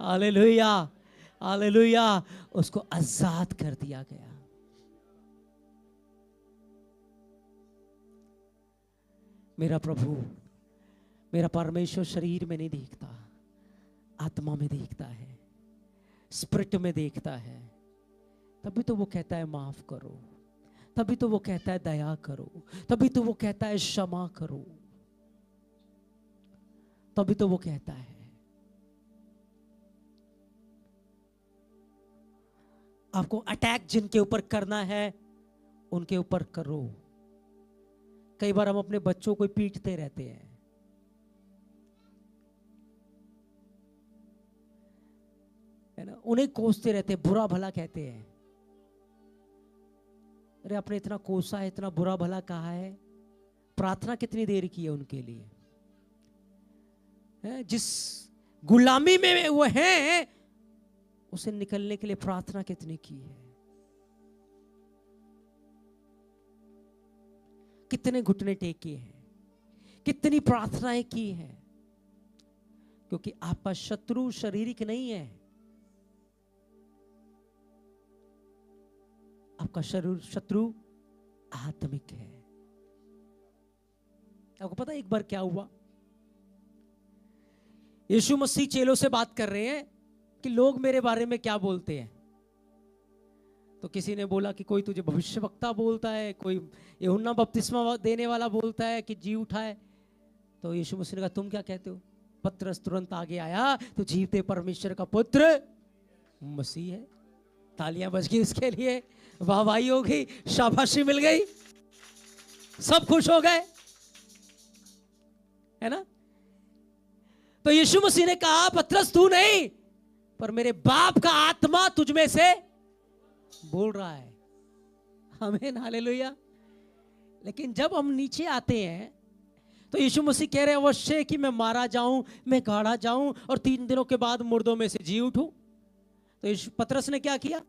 hallelujah, hallelujah. उसको आजाद कर दिया गया। मेरा प्रभु, मेरा परमेश्वर शरीर में नहीं देखता, आत्मा में देखता है, स्पिरिट में देखता है। तभी तो वो कहता है माफ करो, तभी तो वो कहता है दया करो, तभी तो वो कहता है क्षमा करो, तभी तो वो कहता है। आपको अटैक जिनके ऊपर करना है उनके ऊपर करो। कई बार हम अपने बच्चों को पीटते रहते हैं, है ना, उन्हें कोसते रहते हैं, बुरा भला कहते हैं। अरे आपने इतना कोसा है, इतना बुरा भला कहा है, प्रार्थना कितनी देर की है उनके लिए? है? जिस गुलामी में वो हैं उसे निकलने के लिए प्रार्थना कितनी की है? कितने घुटने टेके हैं, कितनी प्रार्थनाएं की हैं? क्योंकि आपका शत्रु शारीरिक नहीं है, आपका शत्रु आत्मिक है। आपको पता है एक बार क्या हुआ? यीशु मसीह चेलों से बात कर रहे हैं कि लोग मेरे बारे में क्या बोलते हैं। तो किसी ने बोला कि कोई तुझे भविष्यवक्ता बोलता है, कोई यूहन्ना बपतिस्मा देने वाला बोलता है कि जी उठा है। तो यीशु मसीह ने कहा, तुम क्या कहते हो? पतरस तुरंत आगे आया, तो जीवते परमेश्वर का पुत्र मसीह है। तालियां बज गई उसके लिए, वाहवाही हो गई, शाबाशी मिल गई, सब खुश हो गए, है ना। तो यीशु मसीह ने कहा, पतरस तू नहीं, पर मेरे बाप का आत्मा तुझ में से बोल रहा है। आमीन, हालेलुया। लेकिन जब हम नीचे आते हैं तो यीशु मसीह कह रहे हैं, अवश्य कि मैं मारा जाऊं, मैं गाड़ा जाऊं और 3 दिनों के बाद मुर्दों में से जी उठूं। तो यीशु पतरस ने क्या किया?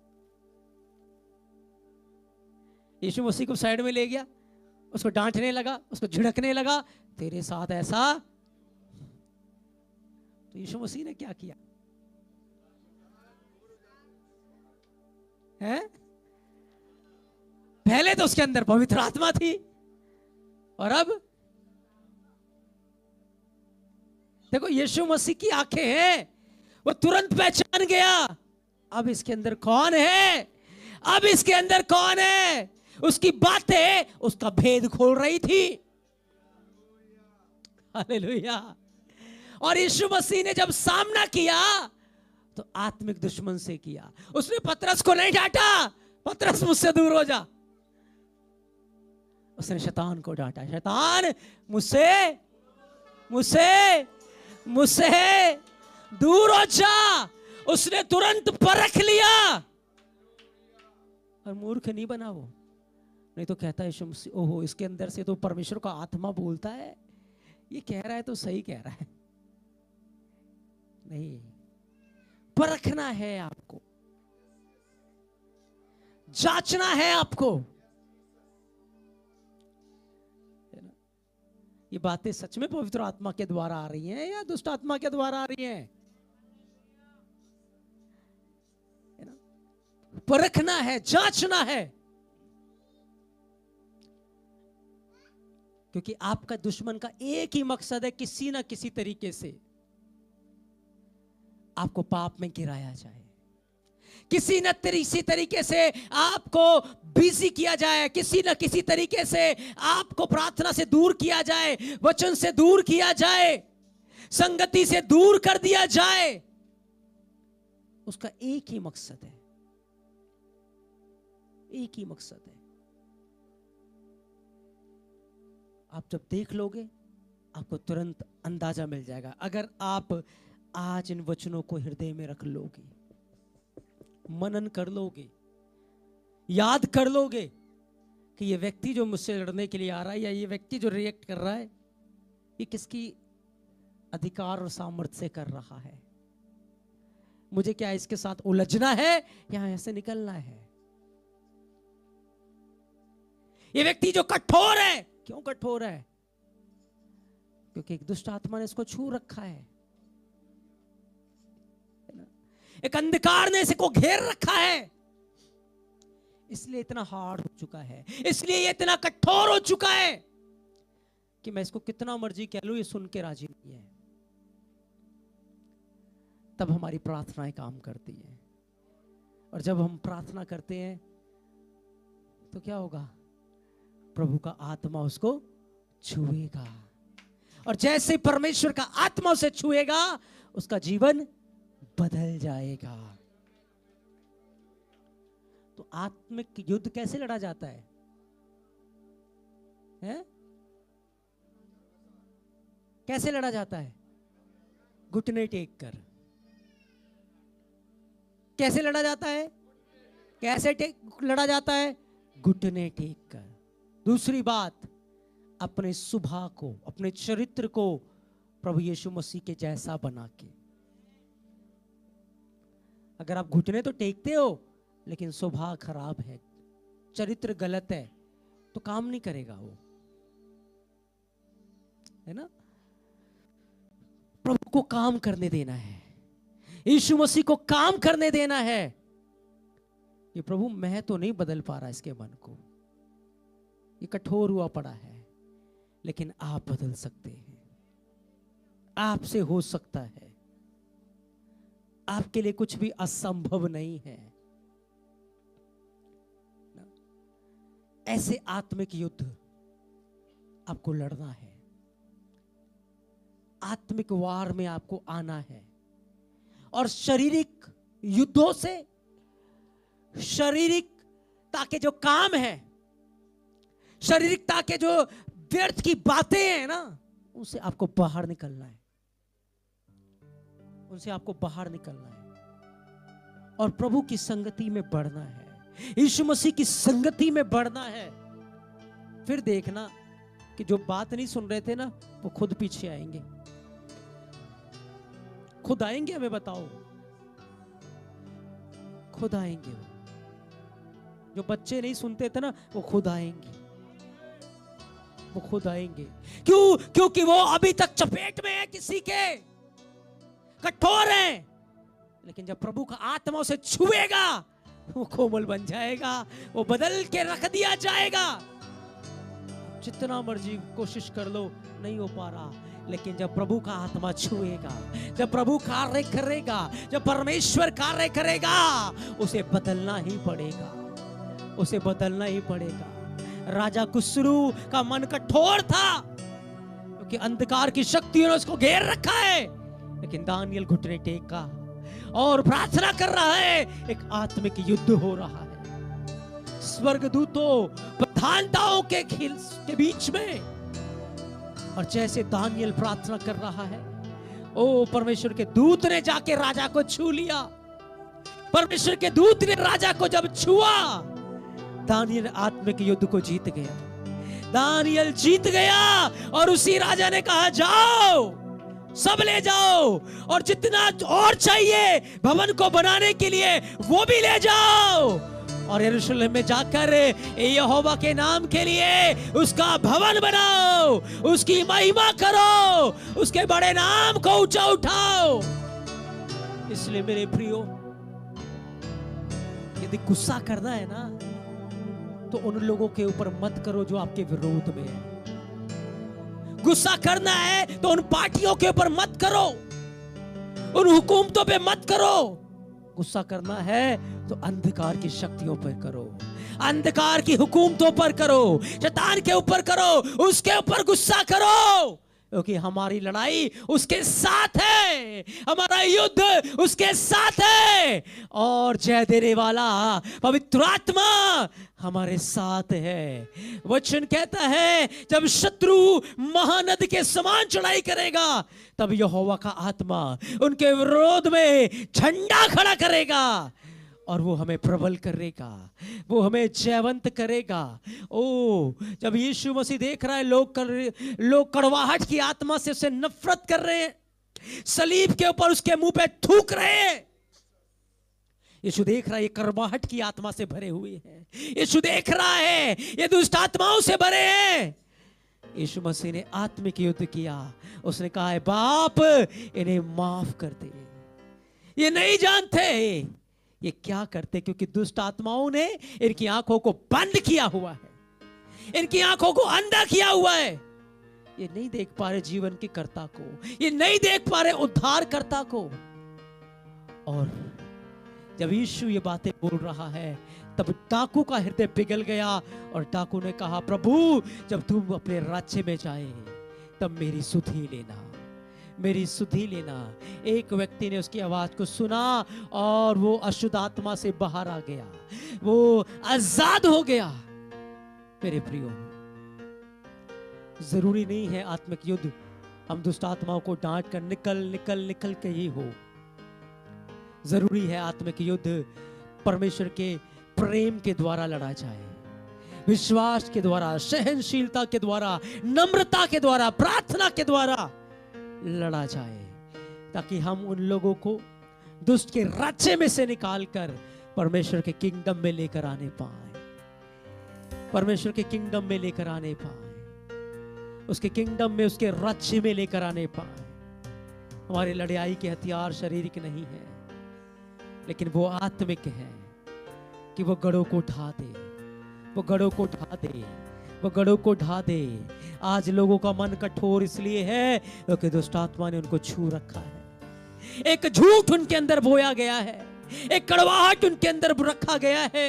यीशु मसीह को साइड में ले गया, उसको डांटने लगा, उसको झिड़कने लगा, तेरे साथ ऐसा। तो यीशु मसीह ने क्या किया है? पहले तो उसके अंदर पवित्र आत्मा थी, और अब देखो यीशु मसीह की आंखें हैं, वो तुरंत पहचान गया अब इसके अंदर कौन है, अब इसके अंदर कौन है। उसकी बातें उसका भेद खोल रही थी। हालेलुया। और यीशु मसीह ने जब सामना किया तो आत्मिक दुश्मन से किया। उसने पतरस को नहीं डांटा, पतरस मुझसे दूर हो जा। उसने शैतान को डांटा, शैतान मुझसे मुझसे मुझसे दूर हो जा। उसने तुरंत परख लिया, और मूर्ख नहीं बना वो। नहीं तो कहता है यीशु मसीह, ओहो इसके अंदर से तो परमेश्वर का आत्मा बोलता है, ये कह रहा है तो सही कह रहा है। नहीं, परखना है आपको, जांचना है आपको। ये बातें सच में पवित्र आत्मा के द्वारा आ रही हैं या दुष्ट आत्मा के द्वारा आ रही हैं? परखना है, जांचना है। क्योंकि आपका दुश्मन का एक ही मकसद है, किसी ना किसी तरीके से आपको पाप में गिराया जाए, किसी न किसी तरीके से आपको बिजी किया जाए, किसी न किसी तरीके से आपको प्रार्थना से दूर किया जाए, वचन से दूर किया जाए, संगति से दूर कर दिया जाए। उसका एक ही मकसद है, एक ही मकसद है। आप जब देख लोगे आपको तुरंत अंदाजा मिल जाएगा, अगर आप आज इन वचनों को हृदय में रख लोगे, मनन कर लोगे, याद कर लोगे कि ये व्यक्ति जो मुझसे लड़ने के लिए आ रहा है, या ये व्यक्ति जो रिएक्ट कर रहा है, ये किसकी अधिकार और सामर्थ्य से कर रहा है, मुझे क्या इसके साथ उलझना है या ऐसे निकलना है। ये व्यक्ति जो कठोर है, क्यों कठोर है? क्योंकि एक दुष्ट आत्मा ने इसको छू रखा है, एक अंधकार ने इसको घेर रखा है, इसलिए इतना हार्ड हो चुका है, इसलिए ये इतना कठोर हो चुका है कि मैं इसको कितना मर्जी कह लूं, ये सुन के राजी नहीं है। तब हमारी प्रार्थनाएं काम करती हैं, और जब हम प्रार्थना करते हैं तो क्या होगा? प्रभु का आत्मा उसको छुएगा, और जैसे परमेश्वर का आत्मा उसे छुएगा उसका जीवन बदल जाएगा। तो आत्मिक युद्ध कैसे लड़ा जाता है? हैं? कैसे लड़ा जाता है? घुटने टेक कर। कैसे लड़ा जाता है? कैसे लड़ा जाता है? घुटने टेक कर। दूसरी बात, अपने स्वभाव को, अपने चरित्र को प्रभु यीशु मसीह के जैसा बना के। अगर आप घुटने तो टेकते हो लेकिन स्वभाव खराब है, चरित्र गलत है, तो काम नहीं करेगा वो, है ना? प्रभु को काम करने देना है, यीशु मसीह को काम करने देना है। ये प्रभु मैं तो नहीं बदल पा रहा इसके मन को, ये कठोर हुआ पड़ा है, लेकिन आप बदल सकते हैं, आपसे हो सकता है, आपके लिए कुछ भी असंभव नहीं है। ऐसे आत्मिक युद्ध आपको लड़ना है, आत्मिक वार में आपको आना है, और शारीरिक युद्धों से, शारीरिकता के जो काम है, शारीरिकता के जो व्यर्थ की बातें हैं ना, उनसे आपको बाहर निकलना है, उनसे आपको बाहर निकलना है और प्रभु की संगति में बढ़ना है, यीशु मसीह की संगति में बढ़ना है। फिर देखना कि जो बात नहीं सुन रहे थे ना, वो खुद पीछे आएंगे, खुद आएंगे। हमें बताओ, खुद आएंगे। वो जो बच्चे नहीं सुनते थे ना, वो खुद आएंगे, वो खुद आएंगे। क्यों? क्योंकि वो अभी तक चपेट में है किसी के, कठोर है, लेकिन जब प्रभु का आत्मा उसे छुएगा वो कोमल बन जाएगा, वो बदल के रख दिया जाएगा। जितना मर्जी कोशिश कर लो, नहीं हो पा रहा, लेकिन जब प्रभु का आत्मा छुएगा, जब प्रभु कार्य करेगा, जब परमेश्वर कार्य करेगा, उसे बदलना ही पड़ेगा, उसे बदलना ही पड़ेगा। राजा कुस्रू का मन कठोर था क्योंकि अंधकार की शक्तियों ने उसको घेर रखा है, लेकिन दानियल घुटने टेका और प्रार्थना कर रहा है। एक आत्मिक युद्ध हो रहा है स्वर्गदूतों, प्रधानताओं के बीच में, और जैसे दानियल प्रार्थना कर रहा है, ओ परमेश्वर के दूत ने जाके राजा को छू लिया। परमेश्वर के दूत ने राजा को जब छुआ, दानियल आत्मिक युद्ध को जीत गया, दानियल जीत गया। और उसी राजा ने कहा, जाओ सब ले जाओ, और जितना और चाहिए भवन को बनाने के लिए वो भी ले जाओ, और यरूशलेम में जाकर यहोवा के नाम के लिए उसका भवन बनाओ, उसकी महिमा करो, उसके बड़े नाम को ऊंचा उठाओ। इसलिए मेरे प्रियो, यदि गुस्सा करना है ना, तो उन लोगों के ऊपर मत करो जो आपके विरोध में है। गुस्सा करना है तो उन पार्टियों के ऊपर मत करो, उन हुकूमतों पे मत करो। गुस्सा करना है तो अंधकार की शक्तियों पर करो, अंधकार की हुकूमतों पर करो, शैतान के ऊपर करो, उसके ऊपर गुस्सा करो, क्योंकि हमारी लड़ाई उसके साथ है, हमारा युद्ध उसके साथ है, और जय देने वाला पवित्र आत्मा हमारे साथ है। वचन कहता है जब शत्रु महानदी के समान चढ़ाई करेगा, तब यहोवा का आत्मा उनके विरोध में झंडा खड़ा करेगा और वो हमें प्रबल करेगा, वो हमें जयवंत करेगा। ओ, जब यीशु मसीह देख रहा है लोग कड़वाहट की आत्मा से उससे नफरत कर रहे हैं, सलीब के ऊपर उसके मुंह पे थूक रहे हैं, यीशु देख रहा है ये कड़वाहट की आत्मा से भरे हुए हैं, यीशु देख रहा है ये दुष्ट आत्माओं से भरे हैं। यीशु मसीह ने आत्मिक युद्ध किया, उसने कहा है बाप इन्हें माफ कर दे, ये नहीं जानते ये क्या करते, क्योंकि दुष्ट आत्माओं ने इनकी आंखों को बंद किया हुआ है, इनकी आंखों को अंधा किया हुआ है, ये नहीं देख पा रहे जीवन के कर्ता को, ये नहीं देख पा रहे उद्धार कर्ता को। और जब यीशु ये बातें बोल रहा है तब डाकू का हृदय पिघल गया और डाकू ने कहा प्रभु जब तुम अपने राज्य में जाए तब मेरी सुधि लेना, मेरी सुधि लेना। एक व्यक्ति ने उसकी आवाज को सुना और वो अशुद्ध आत्मा से बाहर आ गया, वो आजाद हो गया। मेरे प्रियो, जरूरी नहीं है आत्मिक युद्ध हम दुष्ट आत्माओं को डांट कर निकल के ही हो। जरूरी है आत्मिक युद्ध परमेश्वर के प्रेम के द्वारा लड़ा जाए, विश्वास के द्वारा, सहनशीलता के द्वारा, नम्रता के द्वारा, प्रार्थना के द्वारा लड़ा जाए, ताकि हम उन लोगों को दुष्ट के राज्य में से निकालकर परमेश्वर के किंगडम में लेकर आने पाए, परमेश्वर के किंगडम में लेकर आने पाए, उसके किंगडम में, उसके राज्य में लेकर आने पाए। हमारे लड़ाई के हथियार शारीरिक नहीं है, लेकिन वो आत्मिक है कि वो गढ़ों को ढा दे, वो गढ़ों को ढा दे, वो गढ़ों को ढा दे। आज लोगों का मन कठोर इसलिए है क्योंकि दुष्ट आत्मा ने उनको छू रखा है, एक झूठ उनके अंदर बोया गया है, एक कड़वाहट उनके अंदर रखा गया है,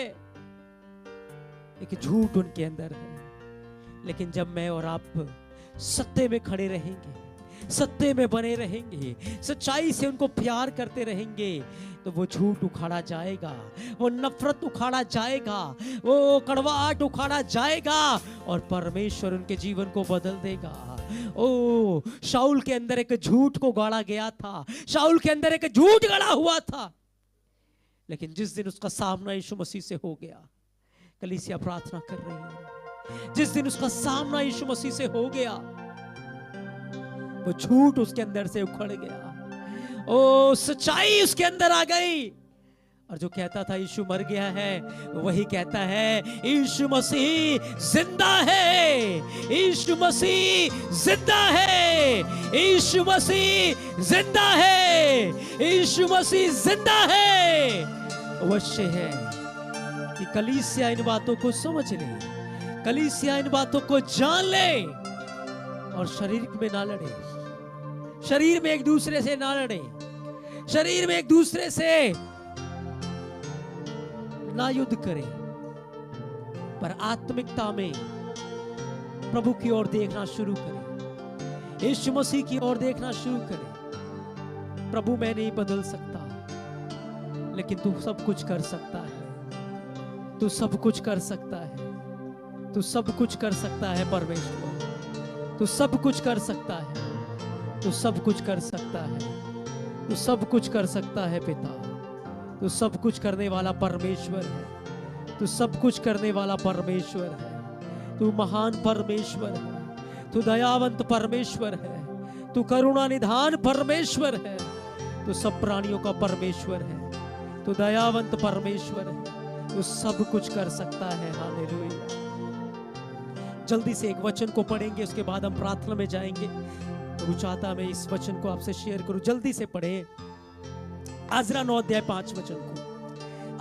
एक झूठ उनके अंदर है। लेकिन जब मैं और आप सत्य में खड़े रहेंगे, सत्य में बने रहेंगे, सच्चाई से उनको प्यार करते रहेंगे, तो वो झूठ उखाड़ा जाएगा, वो नफरत उखाड़ा जाएगा, वो कड़वाहट उखाड़ा जाएगा और परमेश्वर उनके जीवन को बदल देगा। ओ, शाऊल के अंदर एक झूठ को गाड़ा गया था, शाऊल के अंदर एक झूठ गड़ा हुआ था, लेकिन जिस दिन उसका सामना यीशु मसीह से हो गया, कलीसिया प्रार्थना कर रही है, जिस दिन उसका सामना यीशु मसीह से हो गया, वो झूठ उसके अंदर से उखड़ गया, ओ सच्चाई उसके अंदर आ गई। और जो कहता था यीशु मर गया है, वही कहता है यीशु मसीह जिंदा है, यीशु मसीह जिंदा है, यीशु मसीह जिंदा है, यीशु मसीह जिंदा है। अवश्य है कि कलीसिया इन बातों को समझ ले, कलीसिया इन बातों को जान ले और शरीर में ना लड़े, शरीर में एक दूसरे से ना लड़े, शरीर में एक दूसरे से ना युद्ध करें, पर आत्मिकता में प्रभु की ओर देखना शुरू करें, यीशु मसीह की ओर देखना शुरू करें। प्रभु मैं नहीं बदल सकता, लेकिन तू सब कुछ कर सकता है, तू सब कुछ कर सकता है, तू सब कुछ कर सकता है परमेश्वर, तू सब कुछ कर सकता है, तू सब कुछ कर सकता है, तू सब कुछ कर सकता है पिता, तू सब कुछ करने वाला परमेश्वर है, तू सब कुछ करने वाला परमेश्वर है, तू महान परमेश्वर है, तू दयावंत परमेश्वर है, तू करुणा निधान परमेश्वर है, तू सब प्राणियों का परमेश्वर है, तू दयावंत परमेश्वर है, तू सब कुछ कर सकता है। हालेलुया। जल्दी से एक वचन को पढ़ेंगे, उसके बाद हम प्रार्थना में जाएंगे। तो चाहता मैं इस वचन को आपसे शेयर करूं, जल्दी से पढ़े आजरा 9 अध्याय 5 वचन को,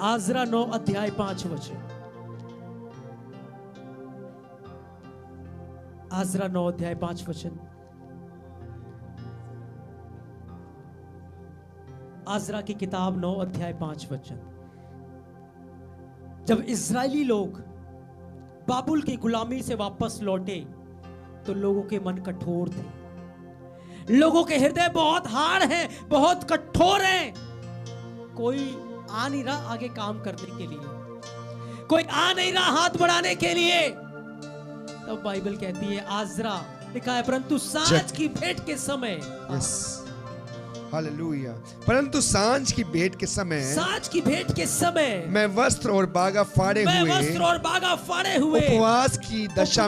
आजरा 9 अध्याय 5 वचन, आजरा 9 अध्याय 5 वचन। आजरा की किताब 9 अध्याय 5 वचन। जब इजरायली लोग बाबुल की गुलामी से वापस लौटे तो लोगों के मन कठोर थे, लोगों के हृदय बहुत हार्ड हैं, बहुत कठोर हैं। कोई आ नहीं रहा आगे काम करने के लिए, कोई आ नहीं रहा हाथ बढ़ाने के लिए। तब बाइबल कहती है, आजरा लिखा है, परंतु सांझ की भेंट के समय, हालेलुया, परंतु सांझ की भेंट के समय, सांझ की भेंट के समय मैं वस्त्र और बागा फाड़े हुए उपवास की दशा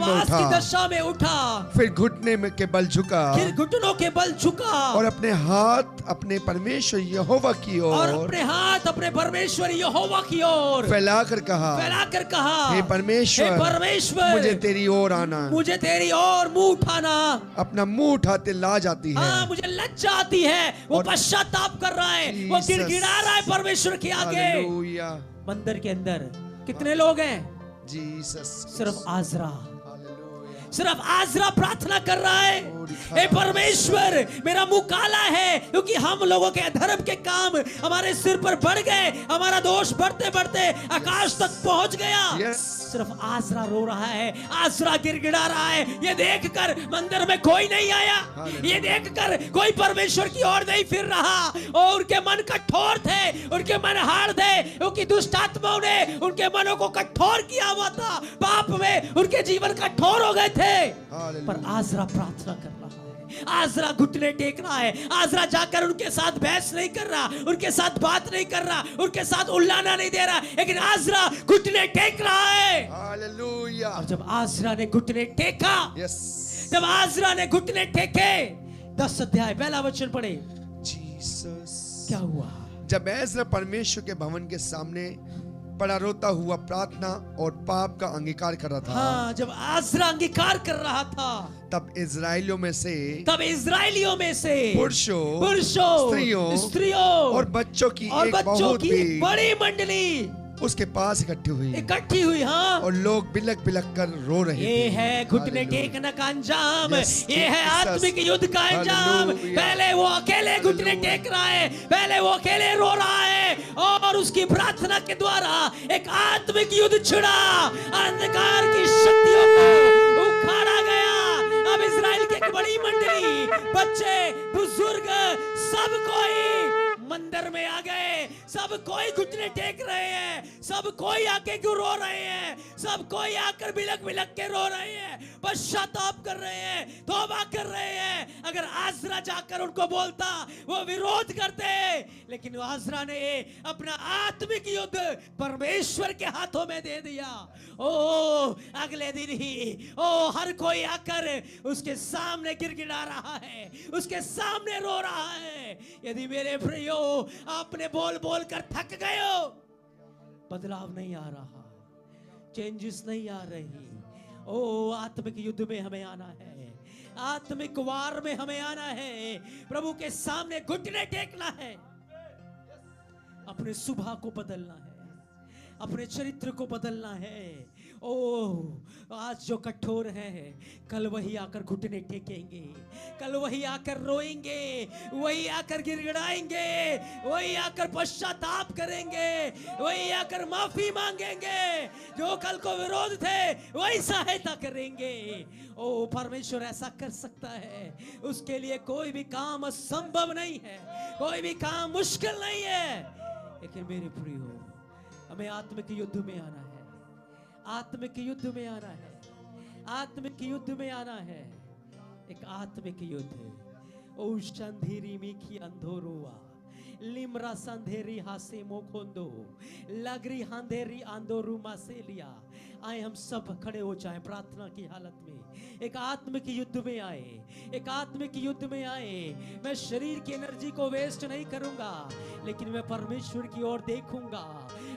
में उठा, फिर घुटने में के बल झुका, फिर घुटनों के बल झुका, और अपने हाथ अपने परमेश्वर यहोवा की ओर, और अपने हाथ अपने परमेश्वर यहोवा की ओर फैलाकर कहा, हे परमेश्वर, मुझे तेरी ओर आना, मुझे तेरी ओर मुंह उठाना। अपना मुंह उठाते लाज आती है, हाँ, मुझे लज्जा आती है। वो पश्चाताप कर रहा है, वो गिड़गिड़ा रहा है परमेश्वर के आगे। मंदिर के अंदर कितने लोग हैं? जीसस, सिर्फ आजरा, सिर्फ आजरा प्रार्थना कर रहा है, हे परमेश्वर, मेरा मुंह काला है क्योंकि हम लोगों के अधर्म के काम हमारे सिर पर बढ़ गए, हमारा दोष बढ़ते बढ़ते आकाश तक पहुंच गया। सिर्फ आजरा रो रहा है, आजरा गिड़गिड़ा रहा है। ये देखकर मंदिर में कोई नहीं आया, ये देखकर कोई परमेश्वर की ओर नहीं फिर रहा, और उनके मन कठोर थे, उनके मन हार्ड थे, क्योंकि दुष्ट आत्माओं ने उनके मनों को कठोर किया हुआ था, पाप में उनके जीवन कठोर हो गए थे। पर आजरा प्रार्थना कर रहा है, आजरा घुटने टेक रहा है, आजरा जाकर उनके साथ बहस नहीं कर रहा, उनके साथ बात नहीं कर रहा, उनके साथ उल्लाना नहीं दे रहा, लेकिन आजरा घुटने टेक रहा है। हालेलुया। और जब आजरा ने घुटने टेका, जब आजरा ने घुटने टेके, 10 अध्याय पहला वचन पढ़े। जीसस, क्या हुआ? जब एजरा परमेश्वर के भवन के सामने पड़ा रोता हुआ प्रार्थना और पाप का अंगीकार कर रहा था, हाँ, जब आजरा अंगीकार कर रहा था, तब इजराइलियों में से पुरुषों, स्त्रियों और बच्चों की एक बहुत बड़ी मंडली उसके पास इकट्ठी हुई, हाँ, और लोग बिलक बिलक कर रो रहे थे। ये है घुटने टेकने का अंजाम, ये है आत्मिक युद्ध का अंजाम। पहले वो अकेले घुटने टेक रहा है, पहले वो अकेले रो रहा है, और उसकी प्रार्थना के द्वारा एक आत्मिक युद्ध छिड़ा, अंधकार की शक्तियों को उखाड़ा गया। अब इजराइल की एक बड़ी मंडली, बच्चे, बुजुर्ग, सब कोई मंदिर में आ गए, सब कोई घुटने टेक रहे हैं, सब कोई आके क्यों रो रहे हैं, सब कोई आकर बिलक बिलक के रो रहे हैं, पश्चाताप कर रहे हैं, तौबा कर रहे हैं। अगर आजरा जाकर उनको बोलता, वो विरोध करते, लेकिन आजरा ने अपना आत्मिक युद्ध परमेश्वर के हाथों में दे दिया। ओ अगले दिन ही हर कोई आकर उसके सामने गिड़गिड़ा रहा है, उसके सामने रो रहा है। यदि मेरे प्रियो आपने बोल बोल कर थक गए हो, बदलाव नहीं आ रहा, चेंजेस नहीं आ रही, आत्मिक युद्ध में हमें आना है, आत्मिक वार में हमें आना है, प्रभु के सामने घुटने टेकना है, अपने स्वभाव को बदलना है, अपने चरित्र को बदलना है। आज जो कठोर है, कल वही आकर घुटने टेकेंगे, कल वही आकर रोएंगे, वही आकर गिड़गिड़ाएंगे, वही आकर पश्चाताप करेंगे, वही आकर माफी मांगेंगे। जो कल को विरोध थे वही सहायता करेंगे। परमेश्वर ऐसा कर सकता है, उसके लिए कोई भी काम असंभव नहीं है, कोई भी काम मुश्किल नहीं है। लेकिन मेरे प्रियो, हमें आत्मिक युद्ध में आना है, आत्मिक युद्ध में आना है, आत्मिक युद्ध में आना है। एक आत्मिक युद्ध। ओ संधेरी मीखी अंधोरुआ लिमरा संधेरी हासे मोखोंदो लगरी हांधेरी आंदोरु मासेलिया। आए हम सब खड़े हो जाएं प्रार्थना की हालत में, एक आत्मिक युद्ध में आए, एक आत्मिक युद्ध में आए। मैं शरीर की एनर्जी को वेस्ट नहीं करूंगा, लेकिन मैं परमेश्वर की ओर देखूंगा,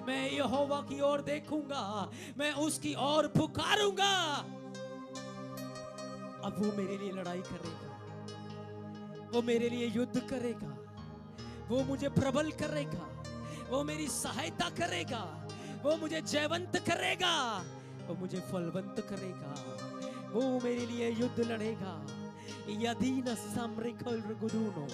मैं यहोवा की ओर देखूंगा, मैं उसकी ओर पुकारूंगा। अब वो मेरे लिए लड़ाई करेगा, वो मेरे लिए युद्ध करेगा, वो मुझे प्रबल करेगा, वो मेरी सहायता करेगा, वो मुझे जयवंत करेगा, वो मुझे फलवंत करेगा। वो मेरे लिए युद्ध लड़ेगा। यदि न समरिखल गुदूनो,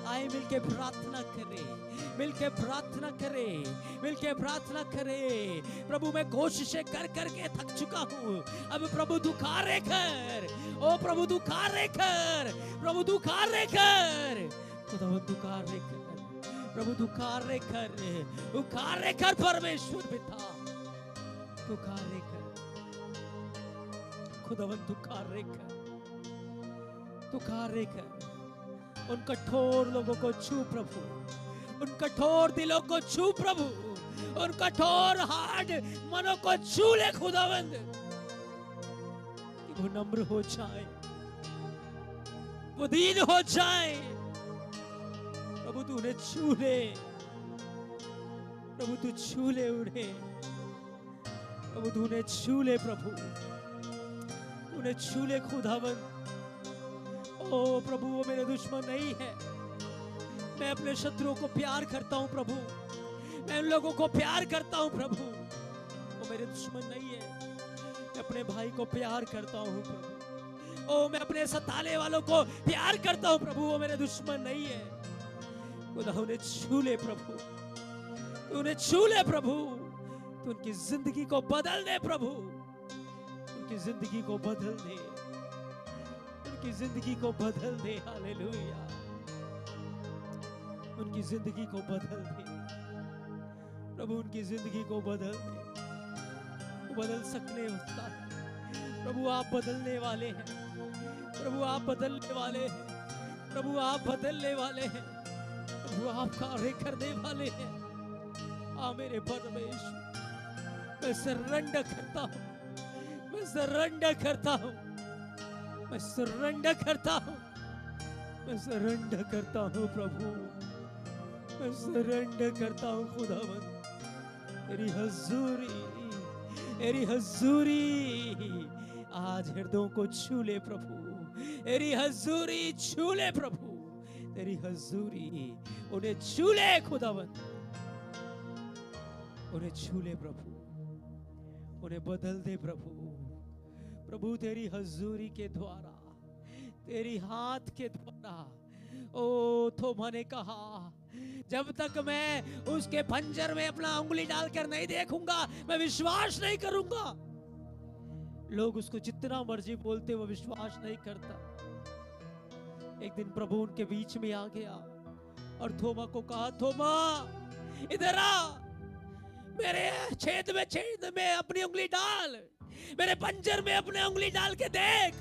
आए मिलके प्रार्थना करें, मिलके प्रार्थना करें, मिलके प्रार्थना करें। प्रभु मैं कोशिशें कर करके थक चुका हूँ, अब प्रभु तू कार्य कर। ओ प्रभु तू कार्य कर, प्रभु तू कार्य कर, खुदावंद तू कार्य कर, प्रभु तू कार्य कर, तू कार्य कर परमेश्वर पिता, तू कार्य कर, खुदावंद तू कार्य कर, तू कार्य कर। उन कठोर लोगों को छू प्रभु, उन कठोर दिलों को छू प्रभु, उन कठोर हार्ड मनों को छू ले खुदावंद, कि वो नम्र हो जाए, वो दीन हो जाए। प्रभु तू उन्हें छू ले, प्रभु तू छू ले उन्हें, प्रभु तू उन्हें छू ले, प्रभु उन्हें छू ले खुदावंद। ओ प्रभु वो मेरे दुश्मन नहीं है, मैं अपने शत्रुओं को प्यार करता हूँ प्रभु, मैं उन लोगों को प्यार करता हूँ प्रभु, वो मेरे दुश्मन नहीं है, मैं अपने भाई को प्यार करता हूँ प्रभु। ओ मैं अपने सताने वालों को प्यार करता हूँ प्रभु, वो मेरे दुश्मन नहीं है। खुदा उन्हें छू ले प्रभु, उन्हें छू ले प्रभु, तो उनकी जिंदगी को बदल दे प्रभु, उनकी जिंदगी को बदल दे, उनकी जिंदगी को बदल दे। हालेलुया, उनकी जिंदगी को बदल दे प्रभु, उनकी जिंदगी को बदल दे। वो बदल सकने होता है प्रभु, आप बदलने वाले हैं प्रभु, आप बदलने वाले हैं प्रभु, आप बदलने वाले हैं प्रभु, आप कार्य करने वाले हैं। आ मेरे परमेश्वर, मैं सरेंडर करता हूँ, मैं सरेंडर करता हूँ, मैं सरेंडर करता हूँ, मैं सरेंडर करता हूँ प्रभु, मैं सरेंडर करता हूँ खुदावंद। तेरी हजूरी, तेरी हजूरी आज हृदयों को छू ले प्रभु, तेरी हजूरी छू ले प्रभु, तेरी हजूरी उन्हें छू ले खुदावंद, उन्हें छू ले प्रभु, उन्हें बदल दे प्रभु। प्रभु तेरी हजूरी के द्वारा, तेरी हाथ के द्वारा, ओ थोमा ने कहा जब तक मैं उसके पंजर में अपना उंगली डालकर नहीं देखूंगा मैं विश्वास नहीं करूंगा। लोग उसको जितना मर्जी बोलते वो विश्वास नहीं करता। एक दिन प्रभु उनके बीच में आ गया और थोमा को कहा, थोमा इधर आ, मेरे छेद में अपनी उंगली डाल, मेरे पंजर में अपने उंगली डाल के देख,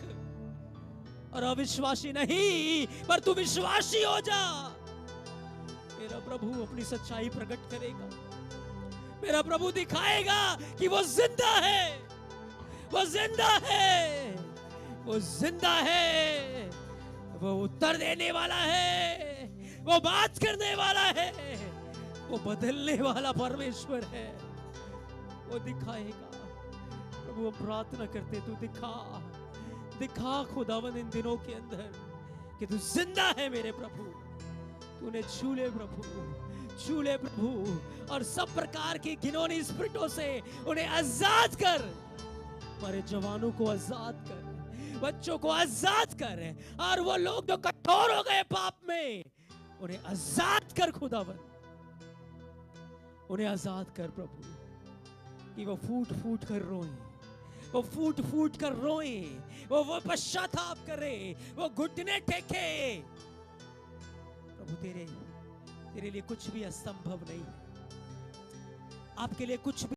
और अविश्वासी नहीं पर तू विश्वासी हो जा। मेरा प्रभु अपनी सच्चाई प्रकट करेगा, मेरा प्रभु दिखाएगा कि वो जिंदा है, वो जिंदा है, वो जिंदा है, वो उत्तर देने वाला है, वो बात करने वाला है, वो बदलने वाला परमेश्वर है, वो दिखाएगा। प्रभु हम प्रार्थना करते, तू दिखा, दिखा खुदावन इन दिनों के अंदर कि तू जिंदा है मेरे प्रभु, तूने छू ले प्रभु, छू ले प्रभु, और सब प्रकार की घिनौनी स्पिरिटों से उन्हें आजाद कर, हमारे जवानों को आजाद कर, बच्चों को आजाद कर, और वो लोग जो कठोर हो गए पाप में उन्हें आजाद कर खुदावन, उन्हें आजाद कर प्रभु, कि वो फूट फूट कर रोए, वो फूट फूट कर रोए, वो पश्चाताप करे, वो घुटने टेके। प्रभु तेरे लिए कुछ भी असंभव नहीं है, आपके लिए कुछ भी